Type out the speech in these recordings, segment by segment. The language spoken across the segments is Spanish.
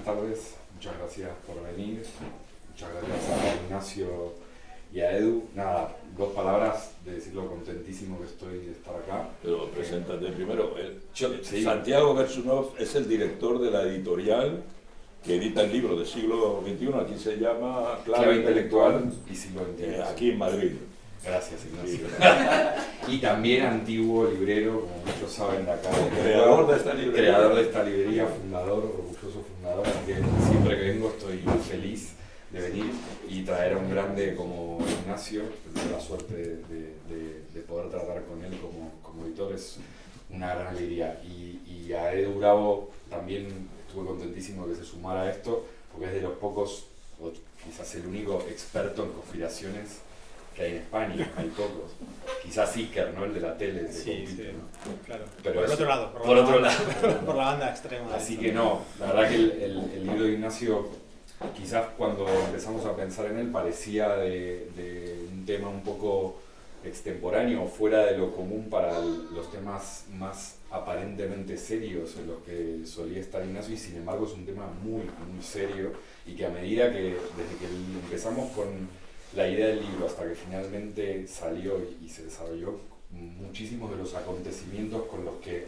tardes, muchas gracias por venir, muchas gracias a Ignacio y a Edu. Nada, dos palabras de decir lo contentísimo que estoy de estar acá. Pero preséntate primero. Sí. Santiago Bersunov es el director de la editorial que edita el libro del siglo XXI, aquí se llama Clave intelectual y siglo XXI. Aquí en Madrid. Gracias, Ignacio. Y también antiguo librero, como muchos saben de acá. Creador de esta librería. Creador de esta librería, fundador, orgulloso fundador. Así que siempre que vengo estoy feliz de venir y traer a un grande como Ignacio. Tengo la suerte de poder tratar con él como editor, es una gran alegría. Y a Edu Bravo también estuve contentísimo de que se sumara a esto, porque es de los pocos, o quizás el único experto en conspiraciones que hay en España. Hay pocos. Quizás Iker, ¿no? El de la tele. Sí, ¿no? Claro. Pero por el es, otro lado. Por otro lado. Por la banda extrema. Así que no, la verdad que el libro de Ignacio, quizás cuando empezamos a pensar en él, parecía de un tema un poco extemporáneo, fuera de lo común para los temas más aparentemente serios en los que solía estar Ignacio, y sin embargo es un tema muy, muy serio, y que a medida que, desde que empezamos con la idea del libro hasta que finalmente salió y se desarrolló, muchísimos de los acontecimientos con los que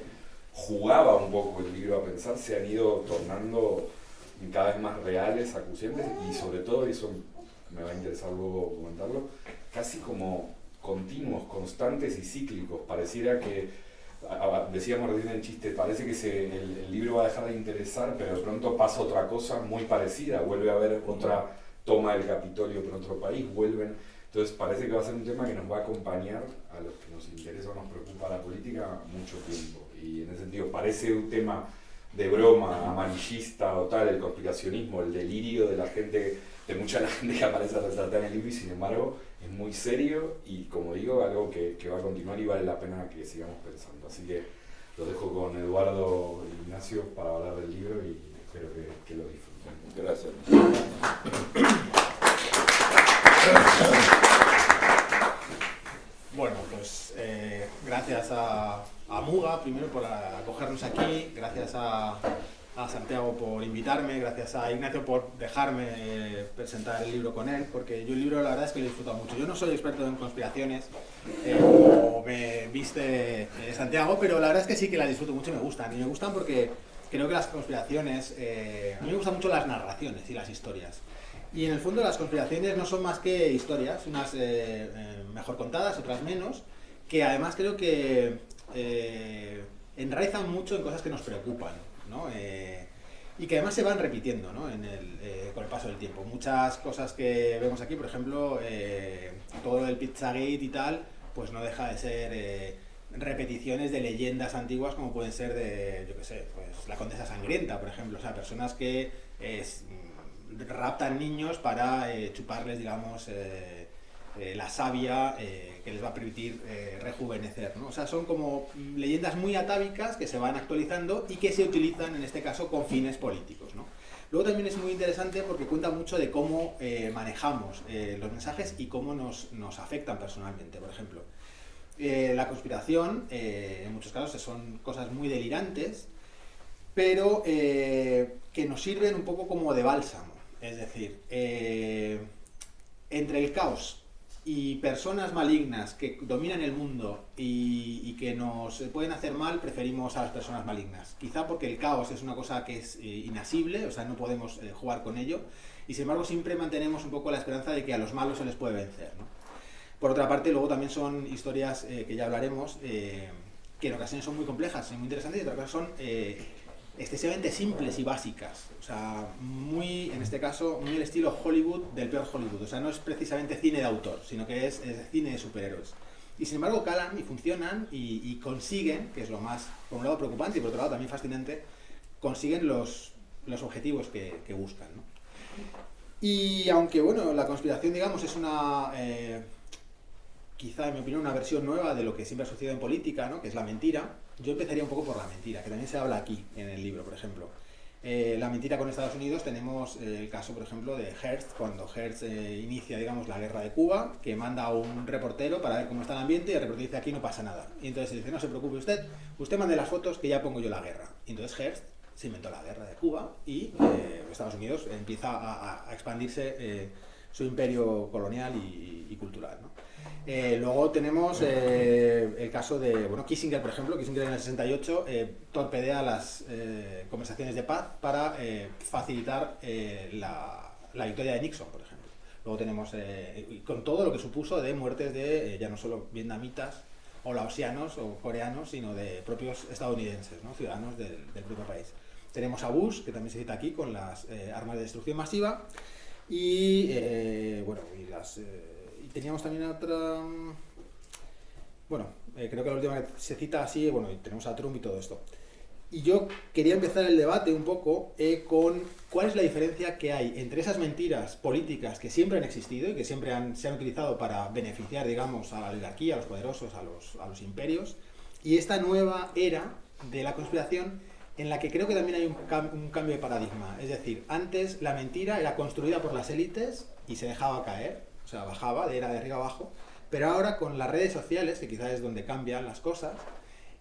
jugaba un poco el libro a pensar se han ido tornando cada vez más reales, acuciantes, y sobre todo, y eso me va a interesar luego comentarlo, casi como continuos, constantes y cíclicos. Pareciera que, decíamos recién en chiste, parece que el libro va a dejar de interesar, pero de pronto pasa otra cosa muy parecida, vuelve a haber otra toma del Capitolio por otro país, vuelven. Entonces parece que va a ser un tema que nos va a acompañar a los que nos interesa o nos preocupa la política mucho tiempo. Y en ese sentido parece un tema de broma, amarillista o tal, el conspiracionismo, el delirio de la gente, de mucha gente que aparece retratada en el libro, y sin embargo es muy serio y, como digo, algo que va a continuar y vale la pena que sigamos pensando. Así que lo dejo con Eduardo y Ignacio para hablar del libro y espero que lo disfruten. Gracias. Bueno, pues gracias a Muga primero por acogernos aquí, gracias a Santiago por invitarme, gracias a Ignacio por dejarme presentar el libro con él, porque yo el libro la verdad es que lo he disfrutado mucho. Yo no soy experto en conspiraciones, como me viste Santiago, pero la verdad es que sí que las disfruto mucho y me gustan. Y me gustan porque creo que las conspiraciones, a mí me gustan mucho las narraciones y las historias. Y en el fondo las conspiraciones no son más que historias, unas mejor contadas, otras menos, que además creo que enraizan mucho en cosas que nos preocupan, ¿no? Y que además se van repitiendo, ¿no? Con el paso del tiempo. Muchas cosas que vemos aquí, por ejemplo, todo el Pizzagate y tal, pues no deja de ser repeticiones de leyendas antiguas, como pueden ser de, yo qué sé, pues la Condesa Sangrienta, por ejemplo. O sea, personas que raptan niños para chuparles, digamos, la savia que les va a permitir rejuvenecer, ¿no? O sea, son como leyendas muy atávicas que se van actualizando y que se utilizan, en este caso, con fines políticos, ¿no? Luego también es muy interesante porque cuenta mucho de cómo manejamos los mensajes y cómo nos afectan personalmente. Por ejemplo, la conspiración, en muchos casos, son cosas muy delirantes, pero que nos sirven un poco como de bálsamo. Es decir, entre el caos y personas malignas que dominan el mundo y que nos pueden hacer mal, preferimos a las personas malignas. Quizá porque el caos es una cosa que es inasible, o sea, no podemos jugar con ello, y sin embargo siempre mantenemos un poco la esperanza de que a los malos se les puede vencer, ¿no? Por otra parte, luego también son historias que ya hablaremos, que en ocasiones son muy complejas y muy interesantes, y en otras son excesivamente simples y básicas. O sea, muy, en este caso, muy el estilo Hollywood del peor Hollywood. O sea, no es precisamente cine de autor, sino que es cine de superhéroes. Y sin embargo calan y funcionan y consiguen, que es lo más, por un lado, preocupante y por otro lado también fascinante, consiguen los objetivos que buscan, ¿no? Y aunque, bueno, la conspiración, digamos, es una... quizá, en mi opinión, una versión nueva de lo que siempre ha sucedido en política, ¿no? Que es la mentira. Yo empezaría un poco por la mentira, que también se habla aquí en el libro, por ejemplo. La mentira con Estados Unidos, tenemos el caso, por ejemplo, de Hearst, cuando Hearst inicia, digamos, la guerra de Cuba, que manda a un reportero para ver cómo está el ambiente, y el reportero dice, aquí no pasa nada. Y entonces dice, no se preocupe usted mande las fotos que ya pongo yo la guerra. Y entonces Hearst se inventó la guerra de Cuba y Estados Unidos empieza a expandirse su imperio colonial y cultural, ¿no? Luego tenemos el caso de Kissinger, por ejemplo. Kissinger en el 68 torpedea las conversaciones de paz para facilitar la victoria de Nixon, por ejemplo. Luego tenemos, con todo lo que supuso de muertes de ya no solo vietnamitas o laosianos o coreanos, sino de propios estadounidenses, ¿no? Ciudadanos del propio país. Tenemos a Bush, que también se cita aquí, con las armas de destrucción masiva. Y teníamos también otra... creo que la última que se cita así, y tenemos a Trump y todo esto. Y yo quería empezar el debate un poco con cuál es la diferencia que hay entre esas mentiras políticas que siempre han existido y que siempre se han utilizado para beneficiar, digamos, a la oligarquía, a los poderosos, a los imperios, y esta nueva era de la conspiración en la que creo que también hay un cambio de paradigma. Es decir, antes la mentira era construida por las élites y se dejaba caer, o sea, bajaba, era de arriba abajo, pero ahora con las redes sociales, que quizás es donde cambian las cosas,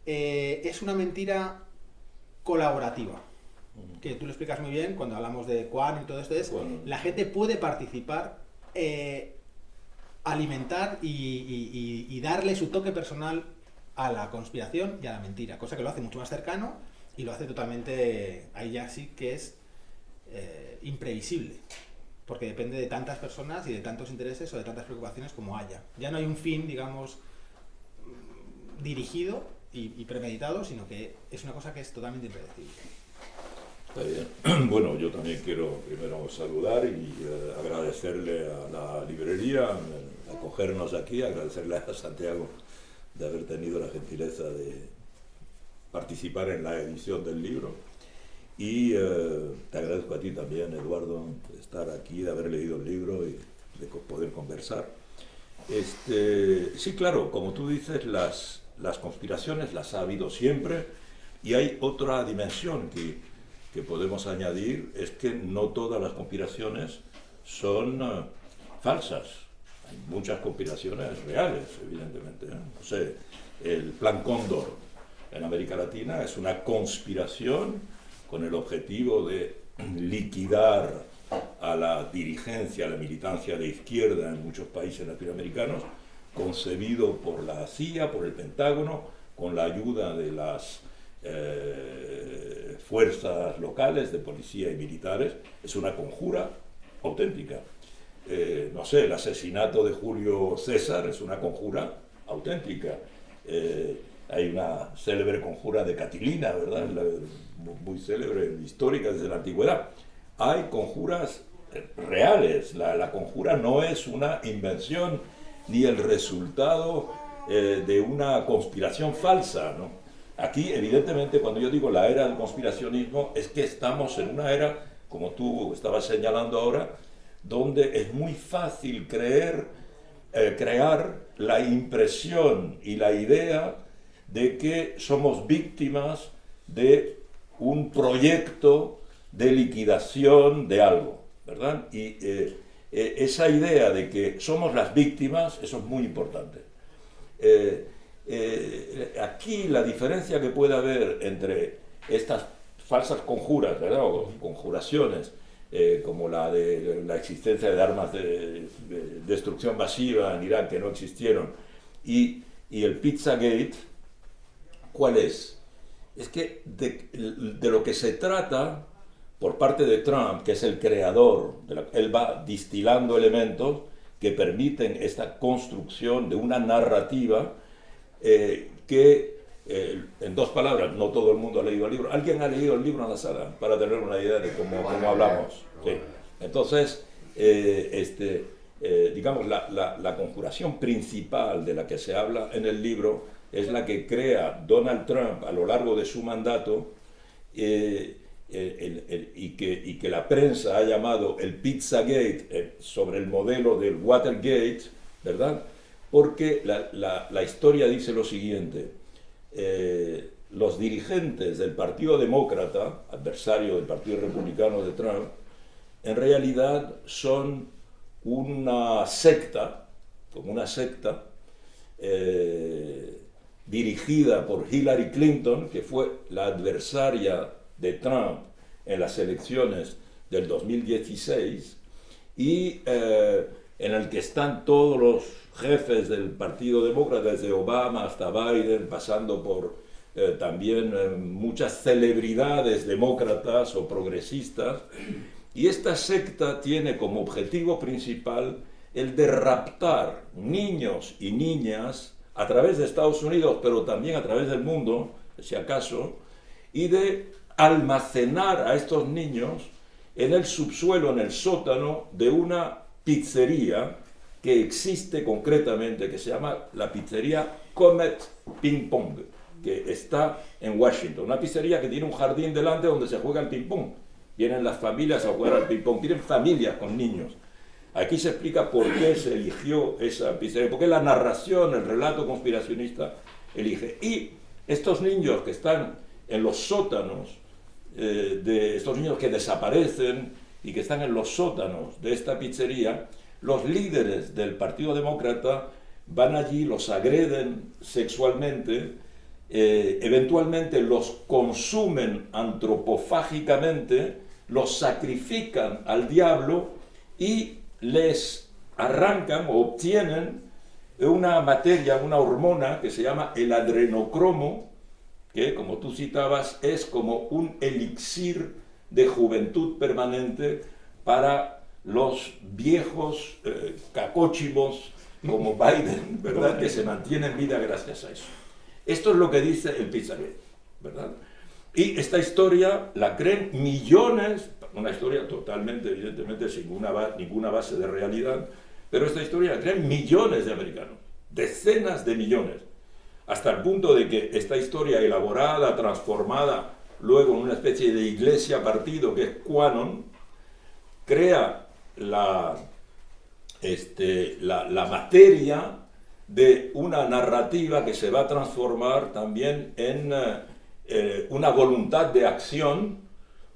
es una mentira colaborativa, que tú lo explicas muy bien cuando hablamos de Quan y todo esto, la gente puede participar, alimentar y darle su toque personal a la conspiración y a la mentira, cosa que lo hace mucho más cercano y lo hace totalmente, ahí ya sí que es imprevisible, porque depende de tantas personas y de tantos intereses o de tantas preocupaciones como haya. Ya no hay un fin, digamos, dirigido y premeditado, sino que es una cosa que es totalmente impredecible. Está bien. Bueno, yo también quiero primero saludar y agradecerle a la librería acogernos aquí, agradecerle a Santiago de haber tenido la gentileza de participar en la edición del libro. Y te agradezco a ti también, Eduardo, de estar aquí, de haber leído el libro y de poder conversar. Sí, claro, como tú dices, las conspiraciones las ha habido siempre, y hay otra dimensión que podemos añadir, es que no todas las conspiraciones son falsas. Hay muchas conspiraciones reales, evidentemente, ¿eh? No sé, el Plan Cóndor en América Latina es una conspiración con el objetivo de liquidar a la dirigencia, a la militancia de izquierda en muchos países latinoamericanos, concebido por la CIA, por el Pentágono, con la ayuda de las fuerzas locales de policía y militares. Es una conjura auténtica. No sé, el asesinato de Julio César es una conjura auténtica. Hay una célebre conjura de Catilina, ¿verdad? Muy célebre, histórica desde la antigüedad. Hay conjuras reales. La conjura no es una invención ni el resultado de una conspiración falsa, ¿no? Aquí, evidentemente, cuando yo digo la era del conspiracionismo, es que estamos en una era, como tú estabas señalando ahora, donde es muy fácil crear la impresión y la idea de que somos víctimas de un proyecto de liquidación de algo, ¿verdad? Y esa idea de que somos las víctimas, eso es muy importante. Aquí la diferencia que puede haber entre estas falsas conjuras, ¿verdad? O conjuraciones, como la de la existencia de armas de destrucción masiva en Irán que no existieron, y el Pizzagate, ¿cuál es? Es que de lo que se trata por parte de Trump, que es el creador, él va distilando elementos que permiten esta construcción de una narrativa que, en dos palabras, no todo el mundo ha leído el libro. ¿Alguien ha leído el libro en la sala? Para tener una idea de cómo hablamos. Sí. Entonces, digamos, la conjuración principal de la que se habla en el libro es la que crea Donald Trump a lo largo de su mandato, y que la prensa ha llamado el Pizzagate, sobre el modelo del Watergate, ¿verdad? Porque la historia dice lo siguiente: los dirigentes del Partido Demócrata, adversario del Partido Republicano de Trump, en realidad son una secta, como una secta, dirigida por Hillary Clinton, que fue la adversaria de Trump en las elecciones del 2016 y en el que están todos los jefes del Partido Demócrata, desde Obama hasta Biden, pasando por también muchas celebridades demócratas o progresistas. Y esta secta tiene como objetivo principal el de raptar niños y niñas a través de Estados Unidos, pero también a través del mundo, si acaso, y de almacenar a estos niños en el subsuelo, en el sótano de una pizzería que existe concretamente, que se llama la pizzería Comet Ping Pong, que está en Washington. Una pizzería que tiene un jardín delante donde se juega el ping pong. Vienen las familias a jugar al ping pong, tienen familias con niños. Aquí se explica por qué se eligió esa pizzería, por qué la narración, el relato conspiracionista elige. Y estos niños que están en los sótanos, de estos niños que desaparecen y que están en los sótanos de esta pizzería, los líderes del Partido Demócrata van allí, los agreden sexualmente, eventualmente los consumen antropofágicamente, los sacrifican al diablo y les arrancan o obtienen una materia, una hormona que se llama el adrenocromo, que, como tú citabas, es como un elixir de juventud permanente para los viejos cacóchivos como Biden, ¿verdad?, que se mantienen en vida gracias a eso. Esto es lo que dice el Pizzagate, ¿verdad? Y esta historia la creen millones, una historia totalmente, evidentemente, sin ninguna base de realidad, pero esta historia la creen millones de americanos, decenas de millones, hasta el punto de que esta historia elaborada, transformada luego en una especie de iglesia partido que es QAnon, crea la materia de una narrativa que se va a transformar también en una voluntad de acción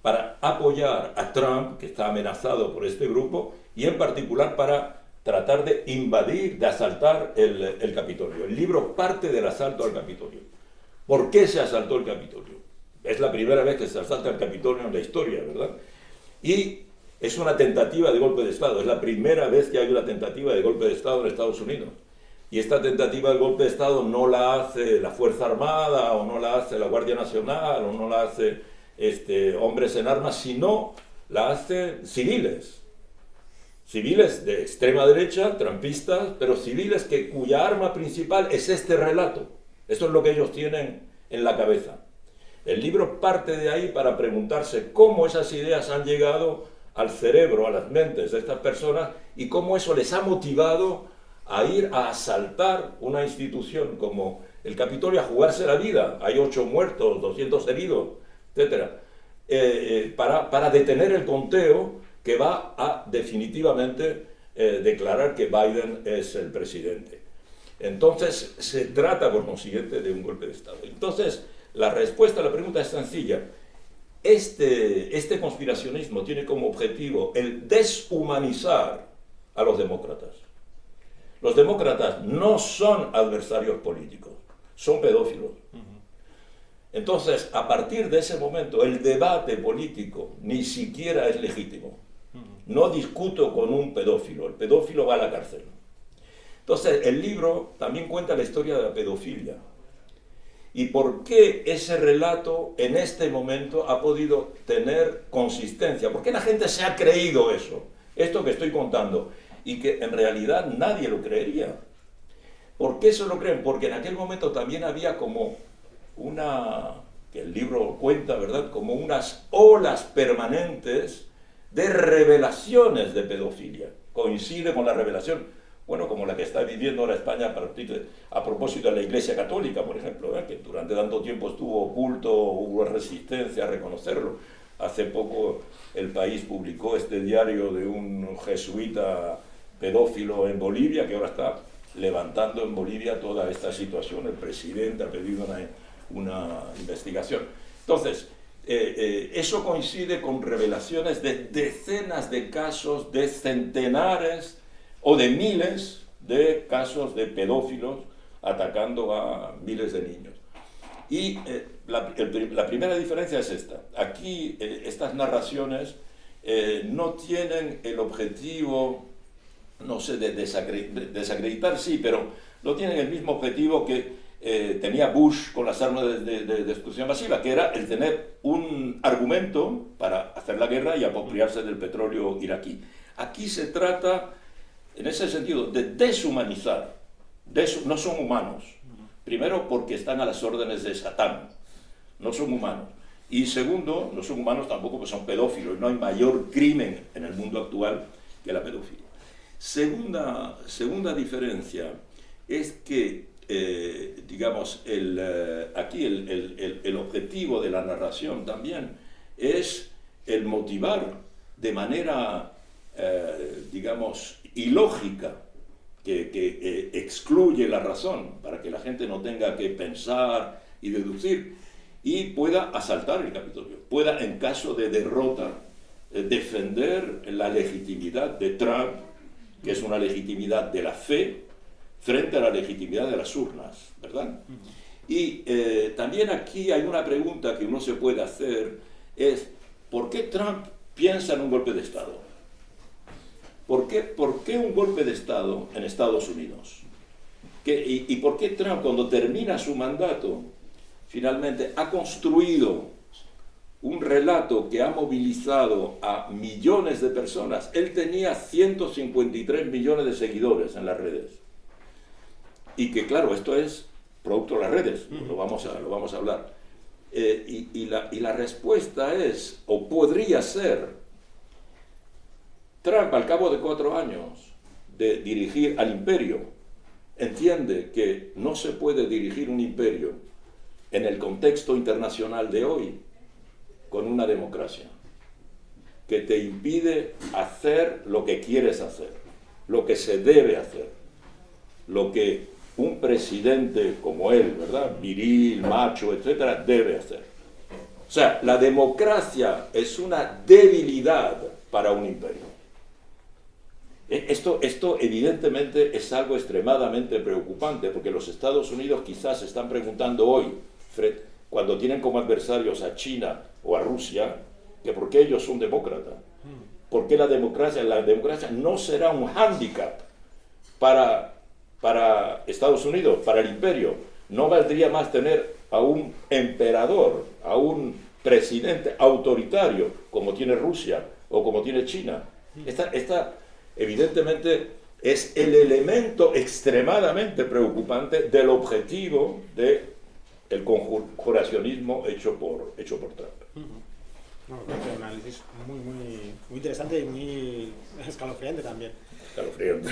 para apoyar a Trump, que está amenazado por este grupo, y en particular para tratar de invadir, de asaltar el Capitolio. El libro parte del asalto al Capitolio. ¿Por qué se asaltó el Capitolio? Es la primera vez que se asalta el Capitolio en la historia, ¿verdad? Y es una tentativa de golpe de Estado. Es la primera vez que hay una tentativa de golpe de Estado en Estados Unidos. Y esta tentativa de golpe de Estado no la hace la Fuerza Armada, o no la hace la Guardia Nacional, o no la hace hombres en armas, sino la hacen civiles. Civiles de extrema derecha, trumpistas, pero civiles cuya arma principal es este relato. Eso es lo que ellos tienen en la cabeza. El libro parte de ahí para preguntarse cómo esas ideas han llegado al cerebro, a las mentes de estas personas, y cómo eso les ha motivado a ir a asaltar una institución como el Capitolio, a jugarse la vida. Hay 8 muertos, 200 heridos, etc. Para detener el conteo que va a definitivamente declarar que Biden es el presidente. Entonces, se trata, por consiguiente, de un golpe de Estado. Entonces, la respuesta a la pregunta es sencilla. Este conspiracionismo tiene como objetivo el deshumanizar a los demócratas. Los demócratas no son adversarios políticos, son pedófilos. Entonces, a partir de ese momento, el debate político ni siquiera es legítimo. No discuto con un pedófilo, el pedófilo va a la cárcel. Entonces, el libro también cuenta la historia de la pedofilia. ¿Y por qué ese relato en este momento ha podido tener consistencia? ¿Por qué la gente se ha creído eso? Esto que estoy contando. Y que en realidad nadie lo creería. ¿Por qué se lo creen? Porque en aquel momento también había como que el libro cuenta, ¿verdad?, como unas olas permanentes de revelaciones de pedofilia. Coincide con la revelación, bueno, como la que está viviendo ahora España a propósito de la Iglesia Católica, por ejemplo, que durante tanto tiempo estuvo oculto, hubo resistencia a reconocerlo. Hace poco El País publicó este diario de un jesuita pedófilo en Bolivia, que ahora está levantando en Bolivia toda esta situación. El presidente ha pedido una investigación. Entonces, eso coincide con revelaciones de decenas de casos, de centenares o de miles de casos de pedófilos atacando a miles de niños. Y la primera diferencia es esta. Aquí estas narraciones no tienen el objetivo, no sé, de desacreditar, sí, pero no tienen el mismo objetivo que tenía Bush con las armas de destrucción masiva, que era el tener un argumento para hacer la guerra y apropiarse del petróleo iraquí. Aquí se trata, en ese sentido, de deshumanizar. No son humanos. Primero, porque están a las órdenes de Satán. No son humanos. Y segundo, no son humanos tampoco porque son pedófilos. No hay mayor crimen en el mundo actual que la pedofilia. Segunda diferencia es que, digamos, aquí el objetivo de la narración también es el motivar de manera, digamos, ilógica, que excluye la razón, para que la gente no tenga que pensar y deducir, y pueda asaltar el Capitolio, pueda, en caso de derrota, defender la legitimidad de Trump, que es una legitimidad de la fe, frente a la legitimidad de las urnas, ¿verdad? Y también aquí hay una pregunta que uno se puede hacer, es ¿por qué Trump piensa en un golpe de Estado? ¿Por qué un golpe de Estado en Estados Unidos? ¿Y por qué Trump, cuando termina su mandato, finalmente ha construido un relato que ha movilizado a millones de personas? Él tenía 153 millones de seguidores en las redes. Y que, claro, esto es producto de las redes, lo vamos a hablar. Y la respuesta es, o podría ser, Trump, al cabo de 4 años de dirigir al imperio, entiende que no se puede dirigir un imperio en el contexto internacional de hoy con una democracia que te impide hacer lo que quieres hacer, lo que se debe hacer, lo que un presidente como él, ¿verdad?, viril, macho, etcétera, debe hacer. O sea, la democracia es una debilidad para un imperio. Esto evidentemente es algo extremadamente preocupante, porque los Estados Unidos quizás se están preguntando hoy, cuando tienen como adversarios a China o a Rusia, que por qué ellos son demócratas. ¿Por qué la democracia no será un hándicap para Estados Unidos, para el imperio? ¿No valdría más tener a un emperador, a un presidente autoritario, como tiene Rusia o como tiene China? Esta evidentemente es el elemento extremadamente preocupante del objetivo del conjuracionismo hecho por Trump. No, creo que es un análisis muy interesante y muy escalofriante también. Escalofriante.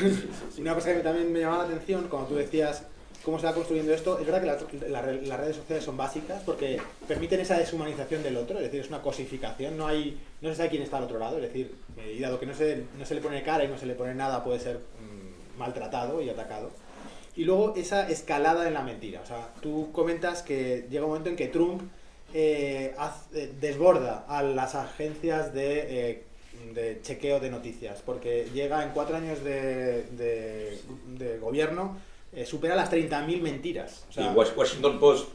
Una cosa que también me llamaba la atención cuando tú decías cómo se va construyendo esto, es verdad que las redes sociales son básicas porque permiten esa deshumanización del otro, es decir, es una cosificación, no se sabe quién está al otro lado, es decir, y dado que no se le pone cara y no se le pone nada, puede ser maltratado y atacado. Y luego esa escalada en la mentira, o sea, tú comentas que llega un momento en que Trump desborda a las agencias de chequeo de noticias, porque llega en 4 años de gobierno, supera las 30.000 mentiras. O sea, y Washington Post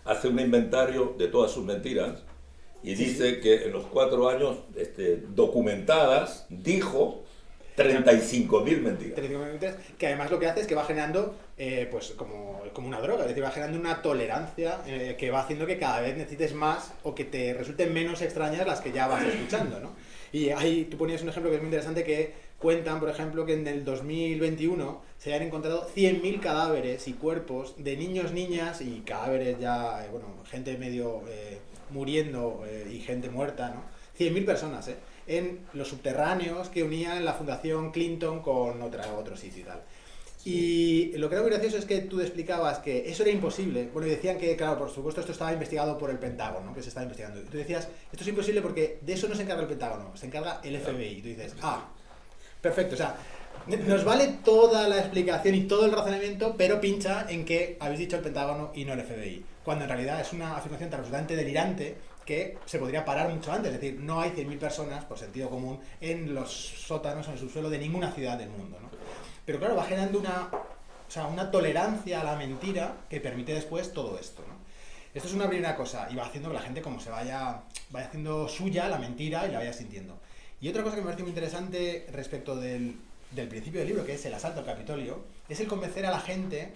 hace un inventario de todas sus mentiras y dice que en los 4 años documentadas dijo 35.000 mentiras. 35.000 mentiras, que además lo que hace es que va generando pues como una droga, es decir, va generando una tolerancia que va haciendo que cada vez necesites más o que te resulten menos extrañas las que ya vas escuchando, ¿no? Y ahí tú ponías un ejemplo que es muy interesante, que cuentan, por ejemplo, que en el 2021 se hayan encontrado 100.000 cadáveres y cuerpos de niños, niñas y cadáveres ya, gente medio muriendo y gente muerta, ¿no? 100.000 personas, en los subterráneos que unían la Fundación Clinton con otro sitio y tal. Y lo que era muy gracioso es que tú explicabas que eso era imposible. Bueno, y decían que, claro, por supuesto, esto estaba investigado por el Pentágono, ¿no? Que se estaba investigando. Y tú decías, esto es imposible porque de eso no se encarga el Pentágono, se encarga el FBI. Y tú dices, perfecto, o sea, nos vale toda la explicación y todo el razonamiento, pero pincha en que habéis dicho el Pentágono y no el FBI. Cuando en realidad es una afirmación tan absolutamente delirante que se podría parar mucho antes. Es decir, no hay 100.000 personas, por sentido común, en los sótanos o en el subsuelo de ninguna ciudad del mundo, ¿no? Pero claro, va generando una tolerancia a la mentira que permite después todo esto, ¿no? Esto es una primera cosa y va haciendo que la gente como vaya haciendo suya la mentira y la vaya sintiendo. Y otra cosa que me parece muy interesante respecto del principio del libro, que es el asalto al Capitolio, es el convencer a la gente,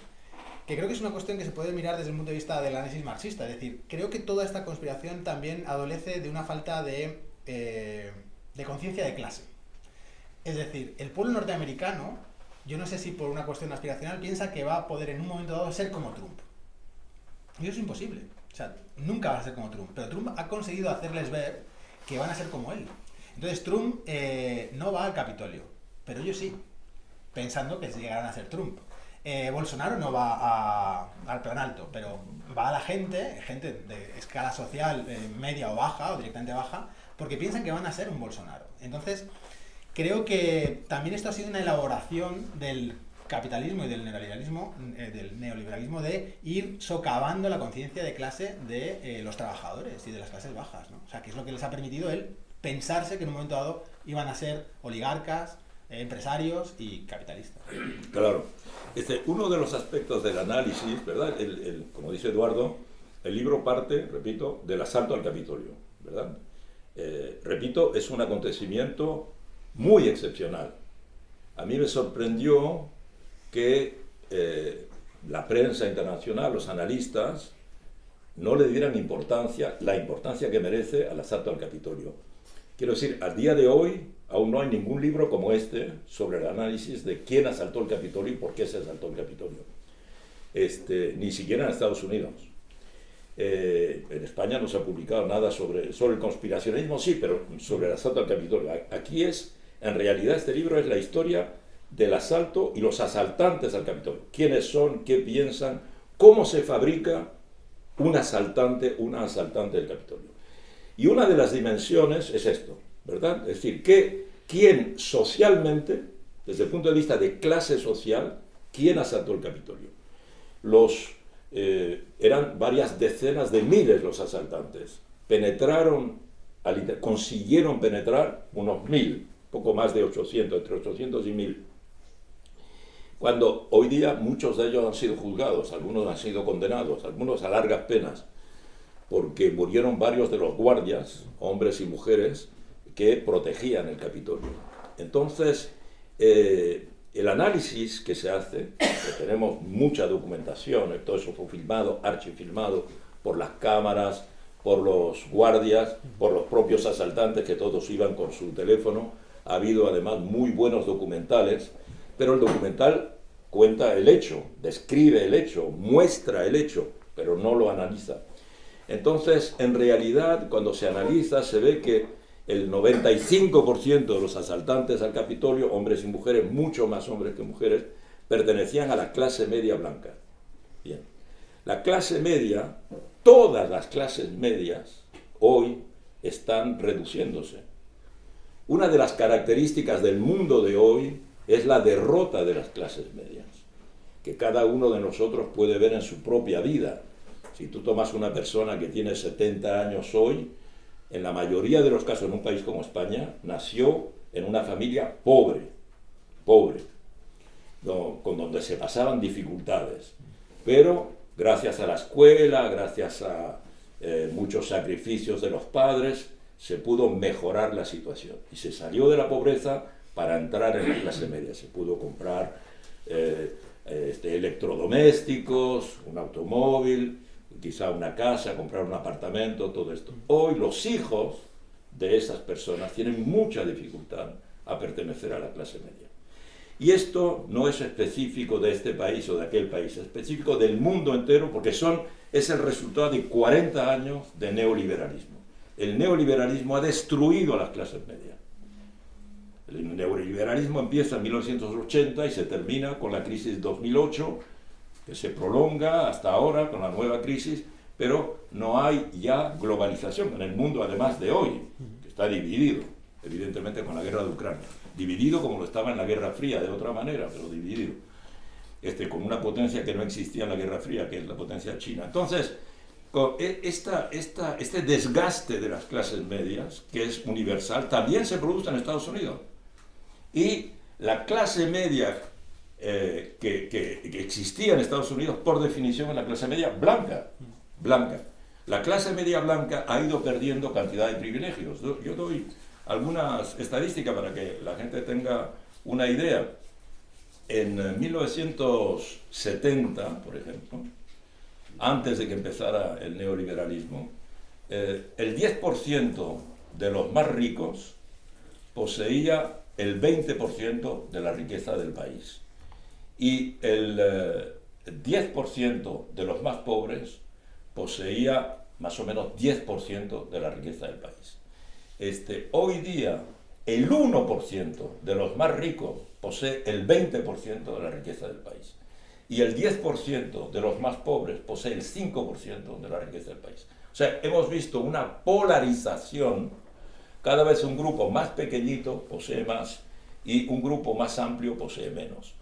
que creo que es una cuestión que se puede mirar desde el punto de vista del análisis marxista. Es decir, creo que toda esta conspiración también adolece de una falta de conciencia de clase. Es decir, el pueblo norteamericano, yo no sé si por una cuestión aspiracional, piensa que va a poder en un momento dado ser como Trump. Y eso es imposible. O sea, nunca va a ser como Trump. Pero Trump ha conseguido hacerles ver que van a ser como él. Entonces Trump no va al Capitolio, pero ellos sí, pensando que llegarán a ser Trump. Bolsonaro no va al Planalto, pero va a la gente de escala social media o baja, o directamente baja, porque piensan que van a ser un Bolsonaro. Entonces, creo que también esto ha sido una elaboración del capitalismo y del neoliberalismo de ir socavando la conciencia de clase de los trabajadores y de las clases bajas, ¿no? O sea, que es lo que les ha permitido él pensarse que en un momento dado iban a ser oligarcas, empresarios y capitalistas. Claro. Uno de los aspectos del análisis, ¿verdad? Como dice Eduardo, el libro parte, repito, del asalto al Capitolio, ¿verdad? Repito, es un acontecimiento muy excepcional. A mí me sorprendió que la prensa internacional, los analistas, no le dieran la importancia que merece al asalto al Capitolio. Quiero decir, a día de hoy aún no hay ningún libro como este sobre el análisis de quién asaltó el Capitolio y por qué se asaltó el Capitolio. Ni siquiera en Estados Unidos. En España no se ha publicado nada sobre el conspiracionismo, sí, pero sobre el asalto al Capitolio. Aquí en realidad este libro es la historia del asalto y los asaltantes al Capitolio. ¿Quiénes son? ¿Qué piensan? ¿Cómo se fabrica una asaltante del Capitolio? Y una de las dimensiones es esto, ¿verdad? Es decir, ¿quién socialmente, desde el punto de vista de clase social, quién asaltó el Capitolio? Eran varias decenas de miles los asaltantes. Consiguieron penetrar unos 1000, poco más de 800, entre 800 y 1000. Cuando hoy día muchos de ellos han sido juzgados, algunos han sido condenados, algunos a largas penas, porque murieron varios de los guardias, hombres y mujeres, que protegían el Capitolio. Entonces, el análisis que se hace, que tenemos mucha documentación, todo eso fue filmado, archifilmado por las cámaras, por los guardias, por los propios asaltantes que todos iban con su teléfono. Ha habido además muy buenos documentales, pero el documental cuenta el hecho, describe el hecho, muestra el hecho, pero no lo analiza. Entonces, en realidad, cuando se analiza, se ve que el 95% de los asaltantes al Capitolio, hombres y mujeres, mucho más hombres que mujeres, pertenecían a la clase media blanca. Bien. La clase media, todas las clases medias, hoy están reduciéndose. Una de las características del mundo de hoy es la derrota de las clases medias, que cada uno de nosotros puede ver en su propia vida. Si tú tomas una persona que tiene 70 años hoy, en la mayoría de los casos en un país como España, nació en una familia pobre, con donde se pasaban dificultades. Pero gracias a la escuela, gracias a muchos sacrificios de los padres, se pudo mejorar la situación. Y se salió de la pobreza para entrar en la clase media. Se pudo comprar electrodomésticos, un automóvil, quizá una casa, comprar un apartamento, todo esto. Hoy los hijos de esas personas tienen mucha dificultad a pertenecer a la clase media. Y esto no es específico de este país o de aquel país, es específico del mundo entero porque es el resultado de 40 años de neoliberalismo. El neoliberalismo ha destruido a las clases medias. El neoliberalismo empieza en 1980 y se termina con la crisis de 2008, que se prolonga hasta ahora con la nueva crisis, pero no hay ya globalización en el mundo, además de hoy, que está dividido, evidentemente con la guerra de Ucrania. Dividido como lo estaba en la Guerra Fría, de otra manera, pero dividido. Con una potencia que no existía en la Guerra Fría, que es la potencia china. Entonces, este desgaste de las clases medias, que es universal, también se produce en Estados Unidos. Y la clase media que existía en Estados Unidos, por definición, es la clase media blanca. blanca. La clase media blanca ha ido perdiendo cantidad de privilegios. Yo doy algunas estadísticas para que la gente tenga una idea. En 1970, por ejemplo, antes de que empezara el neoliberalismo, el 10% de los más ricos poseía el 20% de la riqueza del país. Y el 10% de los más pobres poseía más o menos 10% de la riqueza del país. Hoy día, el 1% de los más ricos posee el 20% de la riqueza del país. Y el 10% de los más pobres posee el 5% de la riqueza del país. O sea, hemos visto una polarización. Cada vez un grupo más pequeñito posee más y un grupo más amplio posee menos.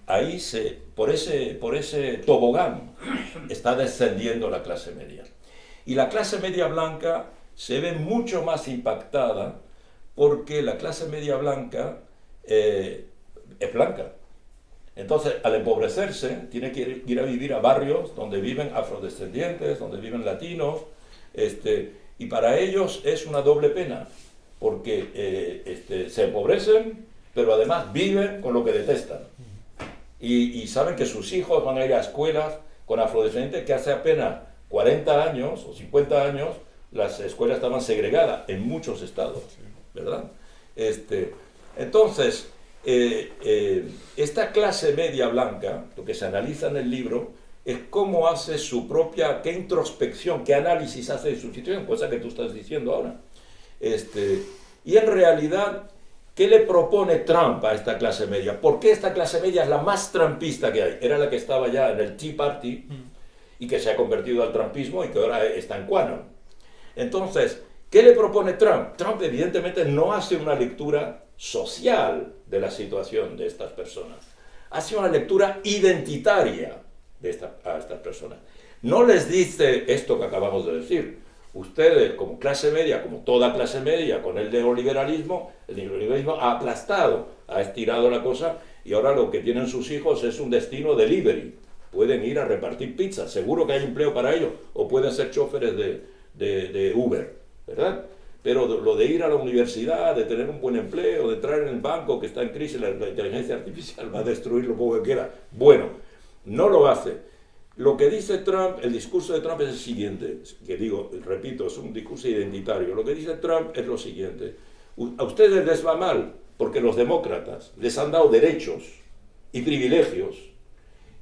Ahí por ese tobogán está descendiendo la clase media. Y la clase media blanca se ve mucho más impactada porque la clase media blanca es blanca. Entonces, al empobrecerse, tiene que ir a vivir a barrios donde viven afrodescendientes, donde viven latinos, y para ellos es una doble pena, porque se empobrecen, pero además viven con lo que detestan. Y saben que sus hijos van a ir a escuelas con afrodescendientes que hace apenas 40 años o 50 años las escuelas estaban segregadas en muchos estados, ¿verdad? Entonces, esta clase media blanca, lo que se analiza en el libro, es cómo hace su propia, qué introspección, qué análisis hace de su situación, cosa que tú estás diciendo ahora. Y en realidad, ¿qué le propone Trump a esta clase media? ¿Por qué esta clase media es la más trumpista que hay? Era la que estaba ya en el Tea Party y que se ha convertido al trumpismo y que ahora está en QAnon. Entonces, ¿qué le propone Trump? Trump evidentemente no hace una lectura social de la situación de estas personas. Hace una lectura identitaria a estas personas. No les dice esto que acabamos de decir. Ustedes, como clase media, como toda clase media, con el neoliberalismo ha aplastado, ha estirado la cosa y ahora lo que tienen sus hijos es un destino delivery. Pueden ir a repartir pizza, seguro que hay empleo para ellos, o pueden ser choferes de Uber, ¿verdad? Pero lo de ir a la universidad, de tener un buen empleo, de entrar en el banco que está en crisis, la inteligencia artificial va a destruir lo poco que queda. Bueno, no lo hace. Lo que dice Trump, el discurso de Trump es el siguiente, que digo, repito, es un discurso identitario. Lo que dice Trump es lo siguiente: a ustedes les va mal porque los demócratas les han dado derechos y privilegios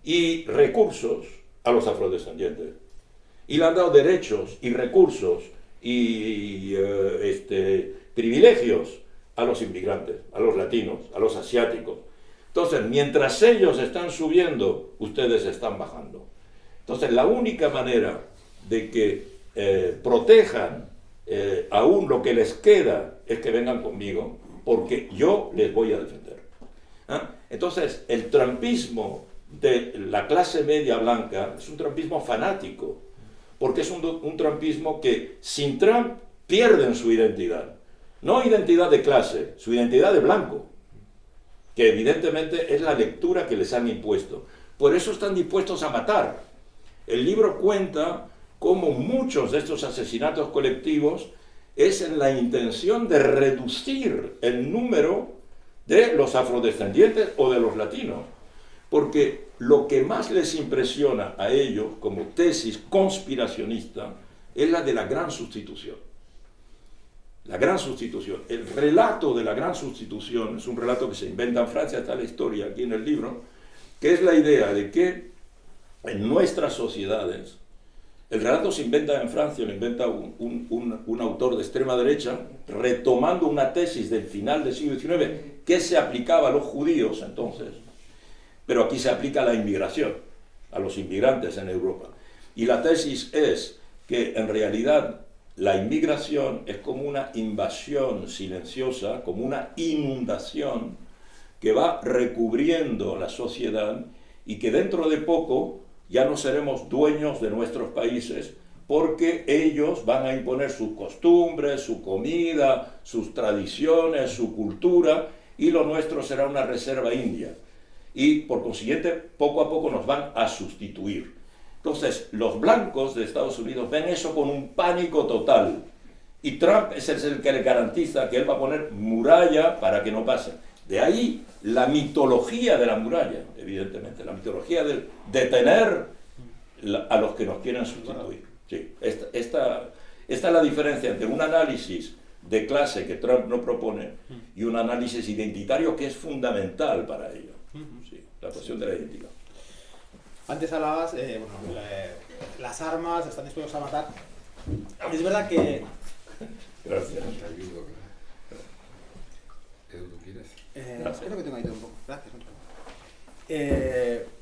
y recursos a los afrodescendientes. Y le han dado derechos y recursos y privilegios a los inmigrantes, a los latinos, a los asiáticos. Entonces, mientras ellos están subiendo, ustedes están bajando. Entonces, la única manera de que protejan aún lo que les queda es que vengan conmigo, porque yo les voy a defender. Entonces, el trumpismo de la clase media blanca es un trumpismo fanático, porque es un trumpismo que sin Trump pierden su identidad. No identidad de clase, su identidad de blanco, que evidentemente es la lectura que les han impuesto. Por eso están dispuestos a matar. El libro cuenta cómo muchos de estos asesinatos colectivos es en la intención de reducir el número de los afrodescendientes o de los latinos. Porque lo que más les impresiona a ellos como tesis conspiracionista es la de la gran sustitución. La gran sustitución. El relato de la gran sustitución es un relato que se inventa en Francia, está la historia aquí en el libro, que es la idea de que en nuestras sociedades, el relato se inventa en Francia, lo inventa un autor de extrema derecha, retomando una tesis del final del siglo XIX que se aplicaba a los judíos entonces, pero aquí se aplica a la inmigración, a los inmigrantes en Europa. Y la tesis es que en realidad la inmigración es como una invasión silenciosa, como una inundación que va recubriendo la sociedad y que dentro de poco ya no seremos dueños de nuestros países porque ellos van a imponer sus costumbres, su comida, sus tradiciones, su cultura, y lo nuestro será una reserva india. Y por consiguiente, poco a poco nos van a sustituir. Entonces, los blancos de Estados Unidos ven eso con un pánico total. Y Trump es el que le garantiza que él va a poner muralla para que no pase. De ahí la mitología de la muralla, evidentemente, la mitología de detener a los que nos quieren sustituir. Sí, esta es la diferencia entre un análisis de clase que Trump no propone y un análisis identitario que es fundamental para ello. Sí, la cuestión de la identidad. Antes hablabas, las armas están dispuestas a matar. Es verdad que... Gracias. Edu, ¿tú quieres? Creo que tengo ahí todo un poco. Gracias.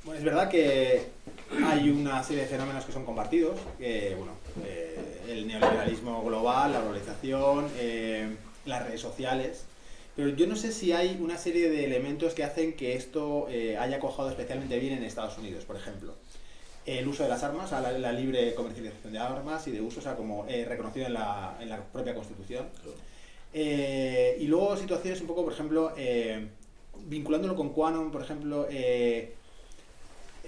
Bueno, es verdad que hay una serie de fenómenos que son compartidos, que, el neoliberalismo global, la globalización, las redes sociales, pero yo no sé si hay una serie de elementos que hacen que esto haya cuajado especialmente bien en Estados Unidos, por ejemplo. El uso de las armas, la libre comercialización de armas y de uso, como reconocido en la propia Constitución. Y luego situaciones un poco, por ejemplo, vinculándolo con Quanon, por ejemplo,